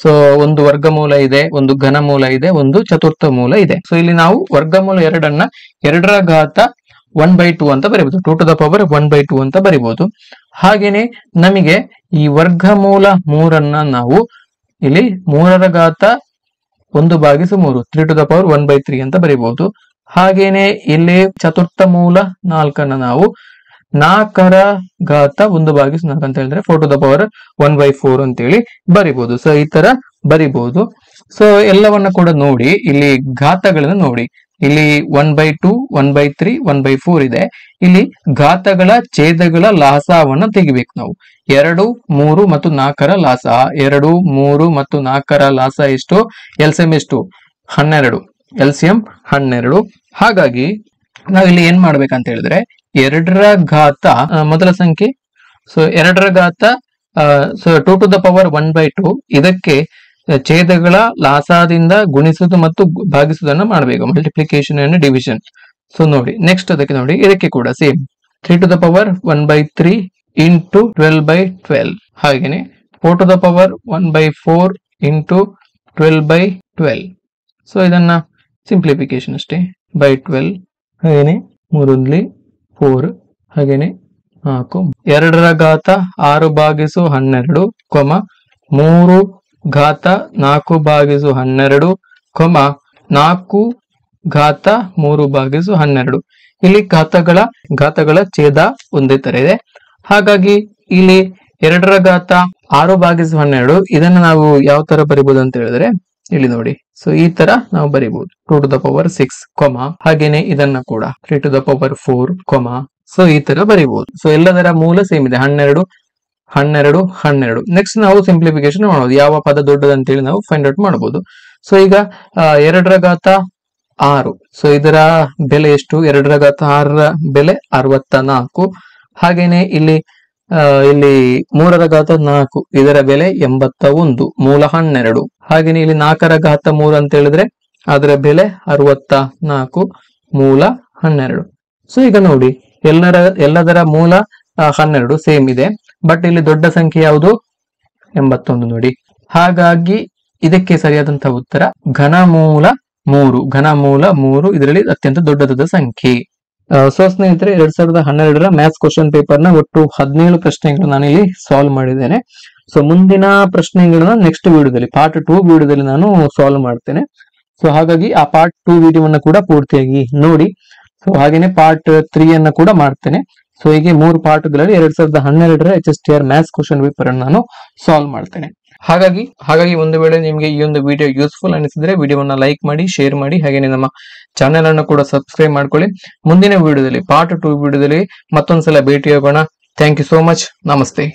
ಸೊ ಒಂದು ವರ್ಗಮೂಲ ಇದೆ, ಒಂದು ಘನಮೂಲ ಇದೆ, ಒಂದು ಚತುರ್ಥ ಮೂಲ ಇದೆ. ಸೊ ಇಲ್ಲಿ ನಾವು ವರ್ಗಮೂಲ 2 2 ರ ಘಾತ 1/2 ಅಂತ ಬರೀಬಹುದು. 2 to the power 1/2 ಅಂತ ಬರೀಬಹುದು. ಹಾಗೇನೆ ನಮಗೆ ಈ ವರ್ಗಮೂಲ 3 ನಾವು ಇಲ್ಲಿ 3 ರ ಘಾತ 1/3 3 to the power 1/3 ಅಂತ ಬರೀಬಹುದು. ಹಾಗೇನೆ ಇಲ್ಲಿ ಚತುರ್ಥ ಮೂಲ 4 ನಾವು 4 ರ ಘಾತ 1/4 ಅಂತ ಹೇಳಿದ್ರೆ 4 to the power 1/4 ಅಂತ ಹೇಳಿ ಬರಿಬಹುದು. ಸೊ ಈ ತರ ಬರಿಬಹುದು. ಸೊ ಎಲ್ಲವನ್ನ ಕೂಡ ನೋಡಿ. ಇಲ್ಲಿ ಘಾತಗಳನ್ನ ನೋಡಿ. ಇಲ್ಲಿ 1/2 1/3 1/4 ಇದೆ. ಇಲ್ಲಿ ಘಾತಗಳ ಛೇದಗಳ ಲಾಸವನ್ನ ತೆಗಿಬೇಕು ನಾವು. 2 3 ಮತ್ತು 4 ರ ಲಾಸ. 2 3 ಮತ್ತು 4 ರ ಲಾಸ ಎಷ್ಟು? LCM ಎಷ್ಟು? 12. LCM 12. ಹಾಗಾಗಿ ನಾವಿಲ್ಲಿ ಏನ್ ಮಾಡ್ಬೇಕಂತ ಹೇಳಿದ್ರೆ 2 ರ ಘಾತ ಮೊದಲ ಸಂಖ್ಯೆ. ಸೊ 2 ರ ಘಾತ 2 to the power 1/2 ಇದಕ್ಕೆ ಛೇದಗಳ ಲಾಸದಿಂದ ಗುಣಿಸುವುದು ಮತ್ತು ಭಾಗಿಸುವುದನ್ನು ಮಾಡಬೇಕು. Multiplication and division. ಸೊ ನೋಡಿ ನೆಕ್ಸ್ಟ್ ಅದಕ್ಕೆ ನೋಡಿ, ಇದಕ್ಕೆ ಕೂಡ same 3 to the power 1/3 into 12/12. ಹಾಗೇನೆ 4 to the power 1/4 into 12/12. So ಇದನ್ನ ಸಿಂಪ್ಲಿಫಿಕೇಶನ್ ಅಷ್ಟೇ by 12 ಹಾಗೇನೆ 3 ಹಾಗೇನೆ 4 2 ರ ಘಾತ 6 ಭಾಗಿಸು 12 3 ಘಾತ 4 ಭಾಗಿಸು 12 4 ಘಾತ 3 ಭಾಗಿಸು 12. ಇಲ್ಲಿ ಘಾತಗಳ ಛೇದ ಒಂದೇ ತರ ಇದೆ. ಹಾಗಾಗಿ ಇಲ್ಲಿ 2 ರ ಘಾತ 6 ಭಾಗಿಸು 12 ಇದನ್ನ ನಾವು ಯಾವ ತರ ಬರಿಬಹುದು ಅಂತ ಹೇಳಿದ್ರೆ ಇಲ್ಲಿ ನೋಡಿ. ಸೊ ಈ ತರ ನಾವು ಬರಿಬಹುದು 2 to the power 6 ಹಾಗೇನೆ ಇದನ್ನ ಕೂಡ 3 to the power 4 ಸೊ ಈ ತರ ಬರಿಬಹುದು. ಸೊ ಎಲ್ಲದರ ಮೂಲ ಸೇಮ್ ಇದೆ 12 12 12. ನೆಕ್ಸ್ಟ್ ನಾವು ಸಿಂಪ್ಲಿಫಿಕೇಶನ್ ಮಾಡಬಹುದು. ಯಾವ ಪದ ದೊಡ್ಡದು ಅಂತ ಹೇಳಿ ನಾವು ಫೈಂಡ್ ಔಟ್ ಮಾಡಬಹುದು. ಸೊ ಈಗ 2 ರ ಘಾತ 6. ಸೊ ಇದರ ಬೆಲೆ ಎಷ್ಟು? 2 ರ ಘಾತ 6 ರ ಬೆಲೆ 64. ಹಾಗೇನೆ ಇಲ್ಲಿ 3 ರ ಘಾತ 4 ಇದರ ಬೆಲೆ 81 ಮೂಲ 12. ಹಾಗೇನೆ ಇಲ್ಲಿ 4 ರ ಘಾತ 3 ಅಂತ ಹೇಳಿದ್ರೆ ಅದರ ಬೆಲೆ 64 ಮೂಲ 12. ಸೊ ಈಗ ನೋಡಿ ಎಲ್ಲದರ ಮೂಲ 12 ಸೇಮ್ ಇದೆ. ಬಟ್ ಇಲ್ಲಿ ದೊಡ್ಡ ಸಂಖ್ಯೆ ಯಾವುದು? 81 ನೋಡಿ. ಹಾಗಾಗಿ ಇದಕ್ಕೆ ಸರಿಯಾದಂತಹ ಉತ್ತರ ಘನಮೂಲ 3 ಇದರಲ್ಲಿ ಅತ್ಯಂತ ದೊಡ್ಡದಾದ ಸಂಖ್ಯೆ. ಸೊ ಸ್ನೇಹಿತರೆ 2012 ರ ಮ್ಯಾಥ್ಸ್ ಕ್ವಶನ್ ಪೇಪರ್ ನ ಒಟ್ಟು 17 ಪ್ರಶ್ನೆಗಳು ನಾನು ಇಲ್ಲಿ ಸಾಲ್ವ್ ಮಾಡಿದ್ದೇನೆ. ಸೊ ಮುಂದಿನ ಪ್ರಶ್ನೆಗಳನ್ನ ನೆಕ್ಸ್ಟ್ ವಿಡಿಯೋದಲ್ಲಿ ಪಾರ್ಟ್ 2 ವಿಡಿಯೋದಲ್ಲಿ ನಾನು ಸಾಲ್ವ್ ಮಾಡ್ತೇನೆ. ಸೊ ಹಾಗಾಗಿ ಆ ಪಾರ್ಟ್ 2 ವಿಡಿಯೋವನ್ನು ಕೂಡ ಪೂರ್ತಿಯಾಗಿ ನೋಡಿ. ಸೊ ಹಾಗೇನೆ ಪಾರ್ಟ್ 3 ಅನ್ನ ಕೂಡ ಮಾಡ್ತೇನೆ. ಸೊ ಹೀಗೆ 3 ಪಾರ್ಟ್ಗಳಲ್ಲಿ 2012 ರ HSTR ಮ್ಯಾಥ್ಸ್ ಕ್ವಶನ್ ಪೇಪರ್ ಅನ್ನು ನಾನು ಸಾಲ್ವ್ ಮಾಡ್ತೇನೆ. ಹಾಗಾಗಿ ಒಂದು ವೇಳೆ ನಿಮಗೆ ಈ ಒಂದು ವಿಡಿಯೋ ಯೂಸ್ಫುಲ್ ಅನಿಸಿದ್ರೆ ವಿಡಿಯೋವನ್ನ ಲೈಕ್ ಮಾಡಿ, ಶೇರ್ ಮಾಡಿ, ಹಾಗೇನೆ ನಮ್ಮ ಚಾನೆಲ್ ಅನ್ನು ಕೂಡ ಸಬ್ಸ್ಕ್ರೈಬ್ ಮಾಡ್ಕೊಳ್ಳಿ. ಮುಂದಿನ ವಿಡಿಯೋದಲ್ಲಿ ಪಾರ್ಟ್ 2 ವಿಡಿಯೋದಲ್ಲಿ ಮತ್ತೊಂದ್ಸಲ ಭೇಟಿಯಾಗೋಣ. Thank you so much. ನಮಸ್ತೆ.